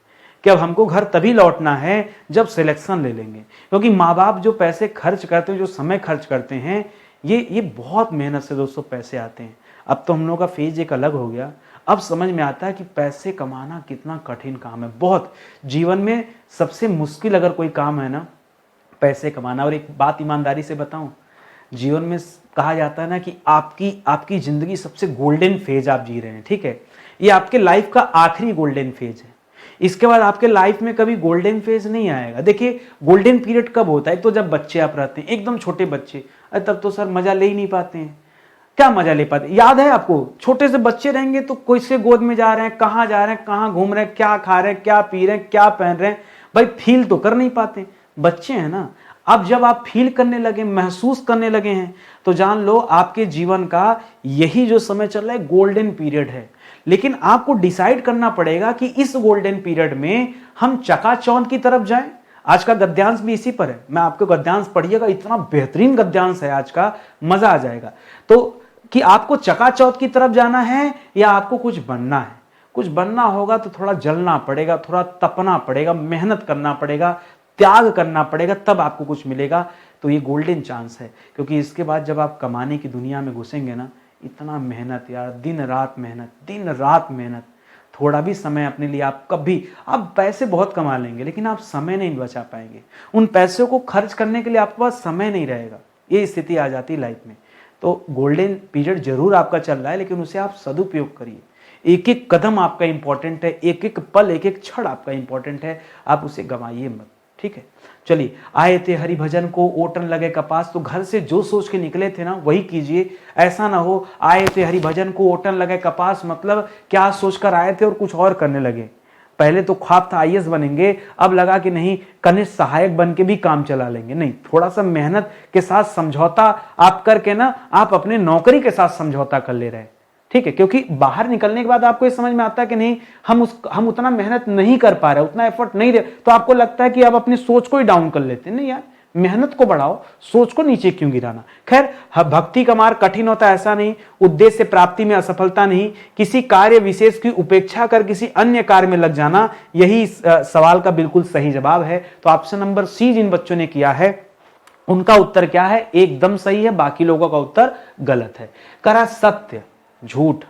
कि अब हमको घर तभी लौटना है जब सिलेक्शन ले लेंगे, क्योंकि माँ बाप जो पैसे खर्च करते हैं, जो समय खर्च करते हैं, ये बहुत मेहनत से दोस्तों पैसे आते हैं। अब तो हम लोगों का फेज एक अलग हो गया, अब समझ में आता है कि पैसे कमाना कितना कठिन काम है। बहुत, जीवन में सबसे मुश्किल अगर कोई काम है ना, पैसे कमाना। और एक बात ईमानदारी से बताऊं, जीवन में कहा जाता है ना कि आपकी जिंदगी सबसे गोल्डन फेज आप जी रहे हैं, ठीक है। ये आपके लाइफ का आखिरी गोल्डन फेज है, इसके बाद आपके लाइफ में कभी गोल्डन फेज नहीं आएगा। देखिए गोल्डन पीरियड कब होता है? तो जब बच्चे आप रहते हैं, एकदम छोटे बच्चे, अरे तब तो सर मजा ले ही नहीं पाते हैं। क्या मजा ले पाते? याद है आपको, छोटे से बच्चे रहेंगे तो कोई से गोद में जा रहे हैं, कहाँ जा रहे हैं, कहाँ घूम रहे हैं, क्या खा रहे हैं, क्या पी रहे हैं, क्या पहन रहे हैं, भाई फील तो कर नहीं पाते, बच्चे हैं ना। अब जब आप फील करने लगे, महसूस करने लगे हैं, तो जान लो आपके जीवन का यही जो समय चल रहा है गोल्डन पीरियड है। लेकिन आपको डिसाइड करना पड़ेगा कि इस गोल्डन पीरियड में हम चकाचौंध की तरफ जाएं। आज का गद्यांश भी इसी पर है, मैं आपको गद्यांश पढ़िएगा, इतना बेहतरीन गद्यांश है आज का, मजा आ जाएगा। तो कि आपको चकाचौंध की तरफ जाना है या आपको कुछ बनना है? कुछ बनना होगा तो थोड़ा जलना पड़ेगा, थोड़ा तपना पड़ेगा, मेहनत करना पड़ेगा, त्याग करना पड़ेगा, तब आपको कुछ मिलेगा। तो ये गोल्डन चांस है, क्योंकि इसके बाद जब आप कमाने की दुनिया में घुसेंगे ना, इतना मेहनत यार, दिन रात मेहनत, दिन रात मेहनत, थोड़ा भी समय अपने लिए आप कभी, आप पैसे बहुत कमा लेंगे लेकिन आप समय नहीं बचा पाएंगे। उन पैसों को खर्च करने के लिए आपके पास समय नहीं रहेगा, ये स्थिति आ जाती है लाइफ में। तो गोल्डन पीरियड जरूर आपका चल रहा है, लेकिन उसे आप सदुपयोग करिए। एक एक कदम आपका इंपॉर्टेंट है, एक एक पल, एक एक क्षण आपका इंपॉर्टेंट है, आप उसे गंवाइए मत, ठीक है। चलिए, आए थे हरिभजन को ओटन लगे कपास, तो घर से जो सोच के निकले थे ना वही कीजिए। ऐसा ना हो आए थे हरिभजन को ओटन लगे कपास, मतलब क्या सोचकर आए थे और कुछ और करने लगे। पहले तो ख्वाब था आईएएस बनेंगे, अब लगा कि नहीं कनिष्ठ सहायक बन के भी काम चला लेंगे। नहीं, थोड़ा सा मेहनत के साथ समझौता आप करके ना आप अपने नौकरी के साथ समझौता कर ले रहे हैं, ठीक है। क्योंकि बाहर निकलने के बाद आपको ये समझ में आता है कि नहीं हम उतना मेहनत नहीं कर पा रहे, उतना एफर्ट नहीं दे, तो आपको लगता है कि आप अपनी सोच को ही डाउन कर लेते हैं। नहीं यार, मेहनत को बढ़ाओ, सोच को नीचे क्यों गिराना। खैर, भक्ति का मार्ग कठिन होता है ऐसा नहीं, उद्देश्य प्राप्ति में असफलता नहीं, किसी कार्य विशेष की उपेक्षा कर किसी अन्य कार्य में लग जाना, यही सवाल का बिल्कुल सही जवाब है। तो ऑप्शन नंबर सी जिन बच्चों ने किया है उनका उत्तर क्या है, एकदम सही है, बाकी लोगों का उत्तर गलत है। करा सत्य, झूठ,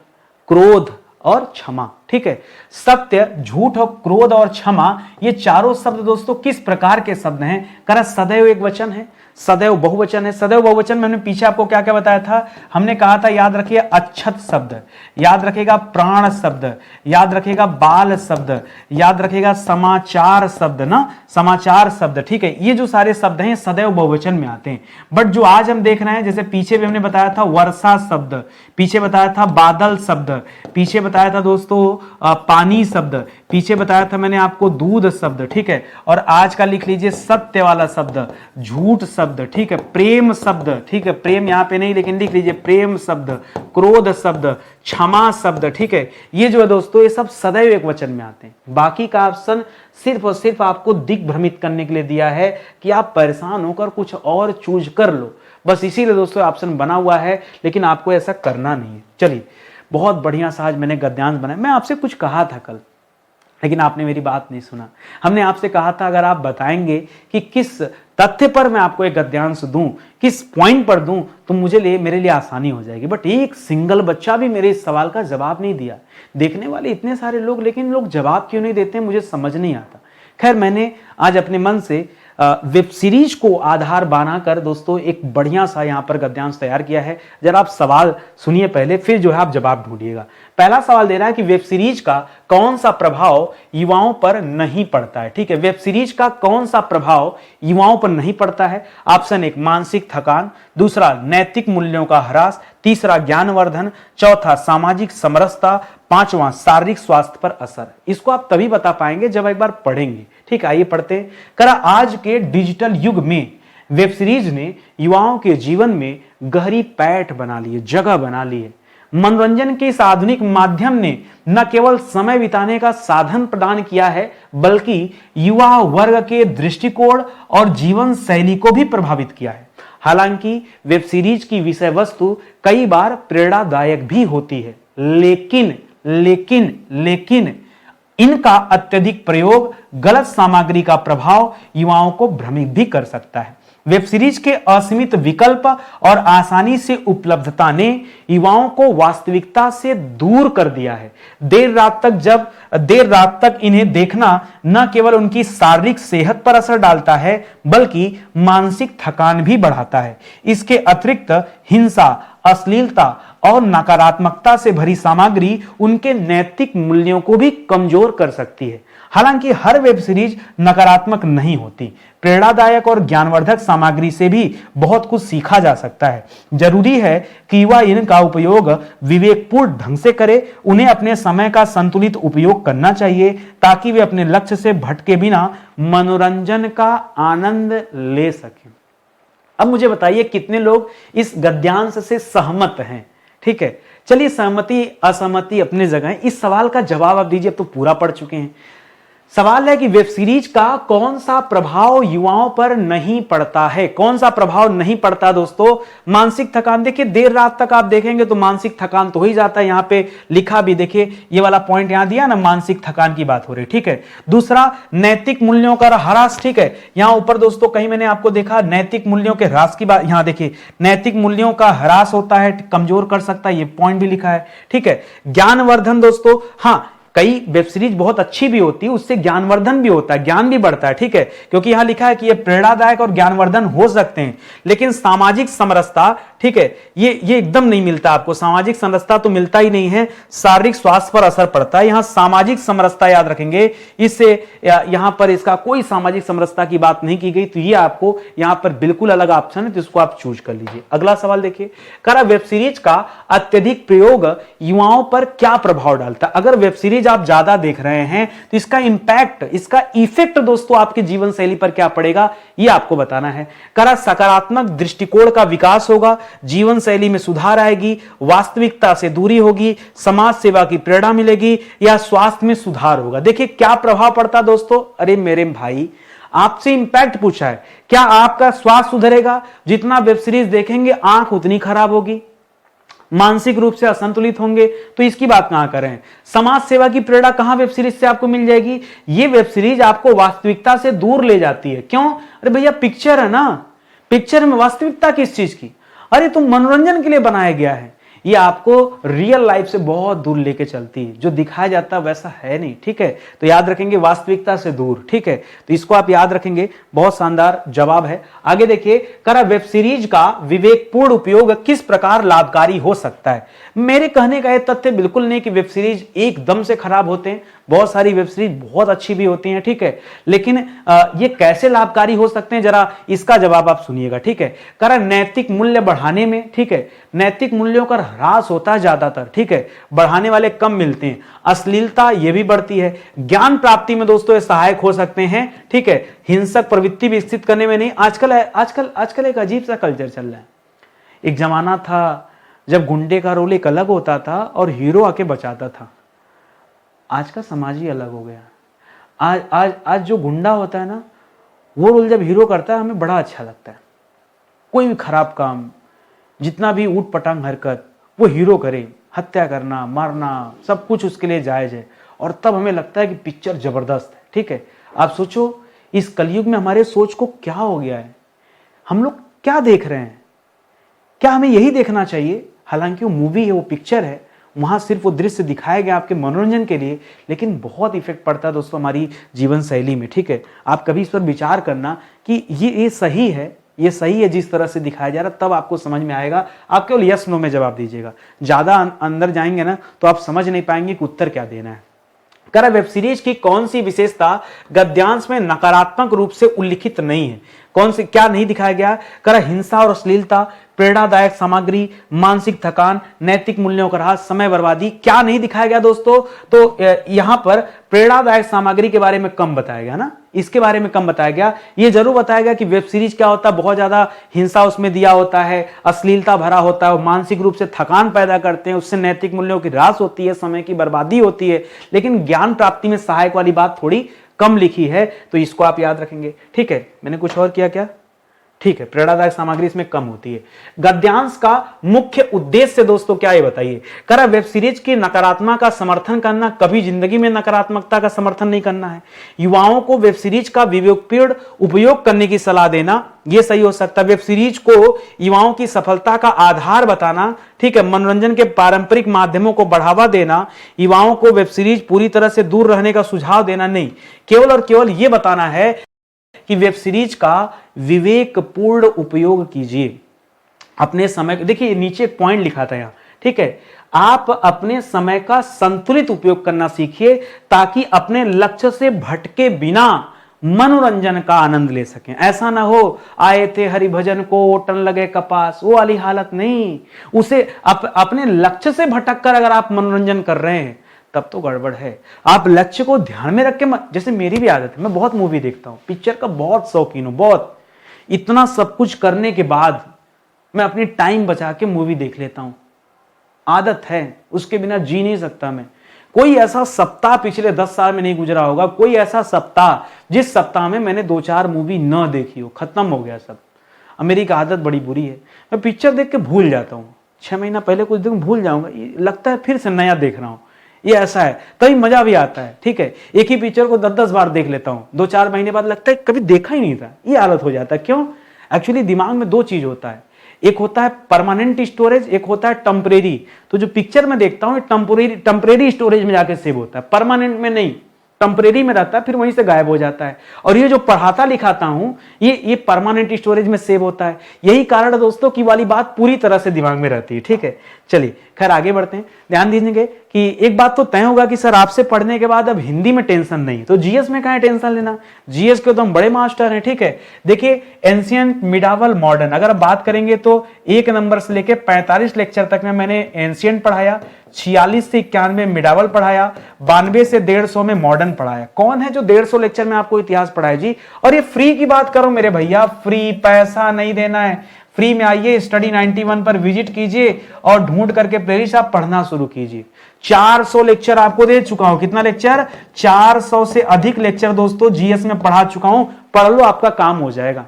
क्रोध और क्षमा, ठीक है। सत्य, झूठ और क्रोध और क्षमा, ये चारों शब्द दोस्तों किस प्रकार के शब्द हैं। करा सदैव एक वचन है, सदैव बहुवचन है। सदैव बहुवचन में हमने पीछे आपको क्या क्या बताया था, हमने कहा था याद रखिए अच्छत शब्द, याद रखेगा प्राण शब्द, याद रखेगा बाल शब्द, याद रखेगा समाचार शब्द ना, समाचार शब्द, ठीक है। ये जो सारे शब्द हैं सदैव बहुवचन में आते हैं। बट जो आज हम देख रहे हैं, जैसे पीछे भी हमने बताया था वर्षा शब्द, पीछे बताया था बादल शब्द, पीछे बताया था दोस्तों पानी शब्द, पीछे बताया था मैंने आपको दूध शब्द, ठीक है। और आज का लिख लीजिए सत्य वाला शब्द, झूठ शब्द, ठीक है, प्रेम शब्द, ठीक है, प्रेम यहां पे नहीं लेकिन लिख लीजिए प्रेम शब्द, क्रोध शब्द, क्षमा शब्द, ठीक है। ये जो है दोस्तों ये सब सदैव एक वचन में आते हैं। बाकी का ऑप्शन सिर्फ और सिर्फ आपको दिग्भ्रमित करने के लिए दिया है कि आप परेशान होकर कुछ और चूज कर लो, बस इसीलिए दोस्तों ऑप्शन बना हुआ है, लेकिन आपको ऐसा करना नहीं है। चलिए, बहुत बढ़िया सा आज मैंने गद्यांश बनाया। मैं आपसे कुछ कहा था कल, लेकिन आपने मेरी बात नहीं सुना। हमने आपसे कहा था अगर आप बताएंगे कि किस तथ्य पर मैं आपको एक गद्यांश दूं, किस पॉइंट पर दूं, तो मेरे लिए आसानी हो जाएगी। बट एक सिंगल बच्चा भी मेरे इस सवाल का जवाब नहीं दिया। देखने वाले इतने सारे लोग, लेकिन लोग जवाब क्यों नहीं देते मुझे समझ नहीं आता। खैर, मैंने आज अपने मन से वेब सीरीज को आधार बनाकर दोस्तों एक बढ़िया सा यहां पर गद्यांश तैयार किया है। जरा आप सवाल सुनिए पहले, फिर जो है आप जवाब ढूंढिएगा। पहला सवाल दे रहा है कि वेब सीरीज का कौन सा प्रभाव युवाओं पर नहीं पड़ता है, ठीक है। वेब सीरीज का कौन सा प्रभाव युवाओं पर नहीं पड़ता है। ऑप्शन 1 मानसिक थकान, दूसरा नैतिक मूल्यों का ह्रास, तीसरा ज्ञानवर्धन, चौथा सामाजिक समरसता, पांचवा शारीरिक स्वास्थ्य पर असर। इसको आप तभी बता पाएंगे जब एक बार पढ़ेंगे, ठीक है। आइए पढ़ते हैं। करा आज के डिजिटल युग में वेब सीरीज ने युवाओं के जीवन में गहरी पैठ बना ली है, जगह बना ली है। मनोरंजन के इस आधुनिक माध्यम ने न केवल समय बिताने का साधन प्रदान किया है, बल्कि युवा वर्ग के दृष्टिकोण और जीवन शैली को भी प्रभावित किया है। हालांकि वेब सीरीज की विषय वस्तु कई बार प्रेरणादायक भी होती है, लेकिन इनका अत्यधिक प्रयोग गलत सामग्री का प्रभाव युवाओं को भ्रमित भी कर सकता है। वेब सीरीज के असीमित विकल्प और आसानी से उपलब्धता ने युवाओं को वास्तविकता से दूर कर दिया है। देर रात तक इन्हें देखना न केवल उनकी शारीरिक सेहत पर असर डालता है, बल्कि मानसिक थकान भी बढ़ाता है। इसके अतिरिक्त हिंसा, अश्लीलता और नकारात्मकता से भरी सामग्री उनके नैतिक मूल्यों को भी कमजोर कर सकती है। हालांकि हर वेब सीरीज नकारात्मक नहीं होती। प्रेरणादायक और ज्ञानवर्धक सामग्री से भी बहुत कुछ सीखा जा सकता है। जरूरी है कि युवा इनका उपयोग विवेकपूर्ण ढंग से करे। उन्हें अपने समय का संतुलित उपयोग करना चाहिए ताकि वे अपने लक्ष्य से भटके बिना मनोरंजन का आनंद ले सकें। अब मुझे बताइए कितने लोग इस गद्यांश से सहमत हैं, ठीक है। चलिए, सहमति असहमति अपने जगह है। इस सवाल का जवाब आप दीजिए, अब तो पूरा पढ़ चुके हैं। सवाल है कि वेब सीरीज का कौन सा प्रभाव युवाओं पर नहीं पड़ता है। कौन सा प्रभाव नहीं पड़ता दोस्तों? मानसिक थकान। देखिए, देर रात तक आप देखेंगे तो मानसिक थकान तो हो ही जाता है। यहां पे लिखा भी देखिए, ये वाला पॉइंट यहां दिया ना, मानसिक थकान की बात हो रही, ठीक है। दूसरा, नैतिक मूल्यों का ह्रास, ठीक है। यहां ऊपर दोस्तों कहीं मैंने आपको देखा नैतिक मूल्यों के ह्रास की बात, यहां देखिए नैतिक मूल्यों का ह्रास होता है, कमजोर कर सकता है, ये पॉइंट भी लिखा है, ठीक है। ज्ञानवर्धन दोस्तों, हाँ, कई वेब सीरीज बहुत अच्छी भी होती है, उससे ज्ञानवर्धन भी होता है, ज्ञान भी बढ़ता है, ठीक है। क्योंकि यहां लिखा है कि ये प्रेरणादायक और ज्ञानवर्धन हो सकते हैं, लेकिन सामाजिक समरसता, ठीक है, ये एकदम नहीं मिलता आपको। सामाजिक समरसता तो मिलता ही नहीं है। शारीरिक स्वास्थ्य पर असर पड़ता है। यहां सामाजिक समरसता याद रखेंगे, इससे यहां पर इसका कोई सामाजिक समरसता की बात नहीं की गई, तो ये आपको यहां पर बिल्कुल अलग ऑप्शन है, तो इसको आप चूज कर लीजिए। अगला सवाल देखिए, करा वेब सीरीज का अत्यधिक प्रयोग युवाओं पर क्या प्रभाव डालता है। अगर वेब सीरीज आप ज्यादा देख रहे हैं तो इसका इंपैक्ट, इसका इफेक्ट दोस्तों आपके जीवन शैली पर क्या पड़ेगा, ये आपको बताना है। करा सकारात्मक दृष्टिकोण का विकास होगा, जीवन शैली में सुधार आएगी, वास्तविकता से दूरी होगी, समाज सेवा की प्रेरणा मिलेगी, या स्वास्थ्य में सुधार होगा। देखिए क्या प्रभाव पड़ता दोस्तों, अरे मेरे भाई आपसे इंपैक्ट पूछा है, क्या आपका स्वास्थ्य सुधरेगा? जितना वेब सीरीज देखेंगे आंख उतनी खराब होगी, मानसिक रूप से असंतुलित होंगे, तो इसकी बात कहां करें। समाज सेवा की प्रेरणा कहां वेब सीरीज से आपको मिल जाएगी? ये वेब सीरीज आपको वास्तविकता से दूर ले जाती है। क्यों? अरे भैया पिक्चर है ना, पिक्चर में वास्तविकता किस चीज की, अरे तुम मनोरंजन के लिए बनाया गया है, ये आपको रियल लाइफ से बहुत दूर लेके चलती है, जो दिखाया जाता है वैसा है नहीं, ठीक है। तो याद रखेंगे वास्तविकता से दूर, ठीक है, तो इसको आप याद रखेंगे, बहुत शानदार जवाब है। आगे देखिए, करा वेब सीरीज का विवेकपूर्ण उपयोग किस प्रकार लाभकारी हो सकता है। मेरे कहने का यह तथ्य बिल्कुल नहीं कि वेब सीरीज एकदम से खराब होते हैं, बहुत सारी वेब सीरीज बहुत अच्छी भी होती हैं, ठीक है, लेकिन ये कैसे लाभकारी हो सकते हैं, जरा इसका जवाब आप सुनिएगा, ठीक है। करा नैतिक मूल्य बढ़ाने में, ठीक है, नैतिक मूल्यों का ह्रास होता है ज्यादातर, ठीक है, बढ़ाने वाले कम मिलते हैं। अश्लीलता ये भी बढ़ती है। ज्ञान प्राप्ति में दोस्तों ये सहायक हो सकते हैं, ठीक है। हिंसक प्रवृत्ति विकसित करने में नहीं। आजकल एक अजीब सा कल्चर चल रहा है। एक जमाना था जब गुंडे का रोल एक अलग होता था और हीरो आके बचाता था। आज का समाज ही अलग हो गया। आज जो गुंडा होता है ना, वो रोल जब हीरो करता है हमें बड़ा अच्छा लगता है। कोई भी खराब काम, जितना भी ऊट पटांग हरकत वो हीरो करे, हत्या करना, मारना, सब कुछ उसके लिए जायज है, और तब हमें लगता है कि पिक्चर जबरदस्त है, ठीक है। आप सोचो इस कलयुग में हमारे सोच को क्या हो गया है, हम लोग क्या देख रहे हैं, क्या हमें यही देखना चाहिए? हालांकि वो मूवी है, वो पिक्चर है, वहां सिर्फ वो दृश्य दिखाया गया आपके मनोरंजन के लिए, लेकिन बहुत इफेक्ट पड़ता है दोस्तों हमारी जीवन शैली में, ठीक है। आप कभी इस पर विचार करना कि ये सही है, ये सही है जिस तरह से दिखाया जा रहा, तब आपको समझ में आएगा। आप केवल यस नो में जवाब दीजिएगा, ज्यादा अंदर जाएंगे ना तो आप समझ नहीं पाएंगे कि उत्तर क्या देना है। करा वेब सीरीज की कौन सी विशेषता गद्यांश में नकारात्मक रूप से उल्लिखित नहीं है? कौन सी, क्या नहीं दिखाया गया? करा हिंसा और अश्लीलता, प्रेरणादायक सामग्री, मानसिक थकान, नैतिक मूल्यों का ह्रास, समय बर्बादी, क्या नहीं दिखाया गया दोस्तों? तो यहां पर प्रेरणादायक सामग्री के बारे में कम बताया गया ना, इसके बारे में कम बताया गया। ये जरूर बताया गया कि वेब सीरीज क्या होता है, बहुत ज्यादा हिंसा उसमें दिया होता है, अश्लीलता भरा होता है, मानसिक रूप से थकान पैदा करते हैं, उससे नैतिक मूल्यों की ह्रास होती है, समय की बर्बादी होती है, लेकिन ज्ञान प्राप्ति में सहायक वाली बात थोड़ी कम लिखी है, तो इसको आप याद रखेंगे, ठीक है। मैंने कुछ और किया क्या? ठीक है, प्रेरणादायक सामग्री इसमें कम होती है। गद्यांश का मुख्य उद्देश्य दोस्तों क्या है बताइए? करा वेब सीरीज की नकारात्मकता का समर्थन करना, कभी जिंदगी में नकारात्मकता का समर्थन नहीं करना है। युवाओं को वेब सीरीज का विवेकपूर्ण उपयोग करने की सलाह देना, यह सही हो सकता है। वेब सीरीज को युवाओं की सफलता का आधार बताना, ठीक है। मनोरंजन के पारंपरिक माध्यमों को बढ़ावा देना, युवाओं को वेब सीरीज पूरी तरह से दूर रहने का सुझाव देना नहीं, केवल और केवल यह बताना है कि वेब सीरीज का विवेकपूर्ण उपयोग कीजिए अपने समय। देखिए नीचे एक पॉइंट लिखा था यहां, ठीक है। आप अपने समय का संतुलित उपयोग करना सीखिए ताकि अपने लक्ष्य से भटके बिना मनोरंजन का आनंद ले सकें। ऐसा ना हो आए थे हरिभजन को टन लगे कपास, वो वाली हालत नहीं। उसे अपने लक्ष्य से भटक कर अगर आप मनोरंजन कर रहे हैं तब तो गड़बड़ है। आप लक्ष्य को ध्यान में रख के जैसे मेरी भी आदत है, मैं बहुत मूवी देखता हूं, पिक्चर का बहुत शौकीन हूं, बहुत। इतना सब कुछ करने के बाद मैं अपनी टाइम बचा के मूवी देख लेता हूं, आदत है, उसके बिना जी नहीं सकता मैं। कोई ऐसा सप्ताह पिछले 10 साल में नहीं गुजरा होगा, कोई ऐसा सप्ताह जिस सप्ताह में मैंने 2-4 मूवी न देखी हो, खत्म हो गया सब। अब मेरी एक आदत बड़ी बुरी है, मैं पिक्चर देख के भूल जाता हूं, 6 महीना पहले कुछ दिन भूल जाऊंगा, लगता है फिर से नया देख रहा हूं, ये ऐसा है, तभी मजा भी आता है, ठीक है। एक ही पिक्चर को 10-10 बार देख लेता हूं, 2-4 महीने बाद लगता है कभी देखा ही नहीं था, ये हालत हो जाता है। क्यों? एक्चुअली दिमाग में 2 चीज होता है, एक होता है परमानेंट स्टोरेज, एक होता है टेम्परेरी। तो जो पिक्चर में देखता हूं टेम्परेरी स्टोरेज में जाके सेव होता है, परमानेंट में नहीं, टेम्परेरी में रहता है, फिर वहीं से गायब हो जाता है। और ये जो पढ़ाता लिखाता हूं ये परमानेंट स्टोरेज में सेव होता है। यही कारण है दोस्तों की वाली बात पूरी तरह से दिमाग में रहती है, ठीक है। चलिए खैर आगे बढ़ते हैं। ध्यान दीजिएगा कि एक बात तो तय होगा कि सर आपसे पढ़ने के बाद अब हिंदी में टेंशन नहीं, तो जीएस में कहां टेंशन लेना, जीएस के तो हम बड़े मास्टर हैं, ठीक है। देखिए एंशिएंट, मिडावल, मॉडर्न, अगर आप बात करेंगे तो 1 नंबर से लेके 45 लेक्चर तक में मैंने एंशिएंट पढ़ाया, 46 से 91 मिडावल पढ़ाया, 92 से 150 में मॉडर्न पढ़ाया। कौन है जो 150 लेक्चर में आपको इतिहास पढ़ाए जी? और ये फ्री की बात करो मेरे भैया, फ्री, पैसा नहीं देना है, फ्री में आइए, स्टडी 91 पर विजिट कीजिए और ढूंढ करके प्लेलिस्ट आप पढ़ना शुरू कीजिए। 400 लेक्चर आपको दे चुका हूं। कितना लेक्चर? 400 से अधिक लेक्चर दोस्तों जीएस में पढ़ा चुका हूं। पढ़ लो, आपका काम हो जाएगा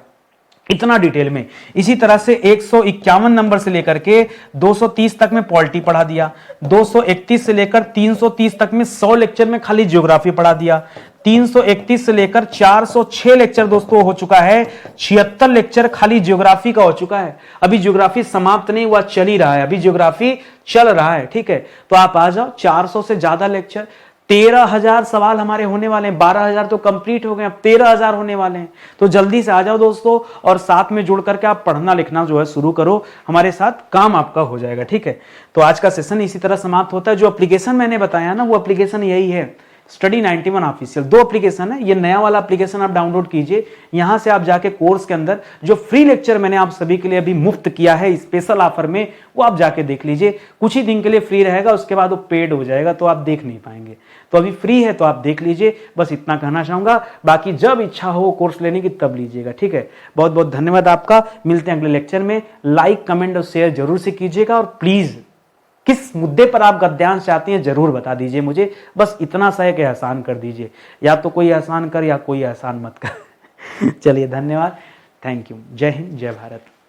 इतना डिटेल में। इसी तरह से 151 नंबर से लेकर के 230 तक में पॉलिटी पढ़ा दिया। 231 से लेकर 330 तक में 100 लेक्चर में खाली ज्योग्राफी पढ़ा दिया। 331 से लेकर 406 लेक्चर दोस्तों हो चुका है। 76 लेक्चर खाली ज्योग्राफी का हो चुका है। अभी ज्योग्राफी समाप्त नहीं हुआ, चल ही रहा है, अभी ज्योग्राफी चल रहा है। ठीक है, तो आप आ जाओ। 400 से ज्यादा लेक्चर, 13,000 सवाल हमारे होने वाले हैं। 12,000 तो कंप्लीट हो गए, अब 13,000 होने वाले हैं। तो जल्दी से आ जाओ दोस्तों और साथ में जुड़ करके आप पढ़ना लिखना जो है शुरू करो, हमारे साथ काम आपका हो जाएगा। ठीक है, तो आज का सेशन इसी तरह समाप्त होता है। जो एप्लीकेशन मैंने बताया ना, वो एप्लीकेशन यही है, स्टडी 91 ऑफिशियल। 2 एप्लीकेशन है, ये नया वाला एप्लीकेशन आप डाउनलोड कीजिए। यहां से आप जाके कोर्स के अंदर जो फ्री लेक्चर मैंने आप सभी के लिए अभी मुफ्त किया है स्पेशल ऑफर में, वो आप जाके देख लीजिए। कुछ ही दिन के लिए फ्री रहेगा, उसके बाद वो पेड हो जाएगा, तो आप देख नहीं पाएंगे। तो अभी फ्री है तो आप देख लीजिए, बस इतना कहना चाहूंगा। बाकी जब इच्छा हो कोर्स लेने की तब लीजिएगा। ठीक है, बहुत बहुत धन्यवाद आपका। मिलते हैं अगले लेक्चर में। लाइक, कमेंट और शेयर जरूर से कीजिएगा और प्लीज किस मुद्दे पर आप गद्यांश चाहती हैं जरूर बता दीजिए मुझे। बस इतना सा है कि एहसान कर दीजिए, या तो कोई एहसान कर या कोई एहसान मत कर। चलिए, धन्यवाद, थैंक यू। जय हिंद, जय भारत।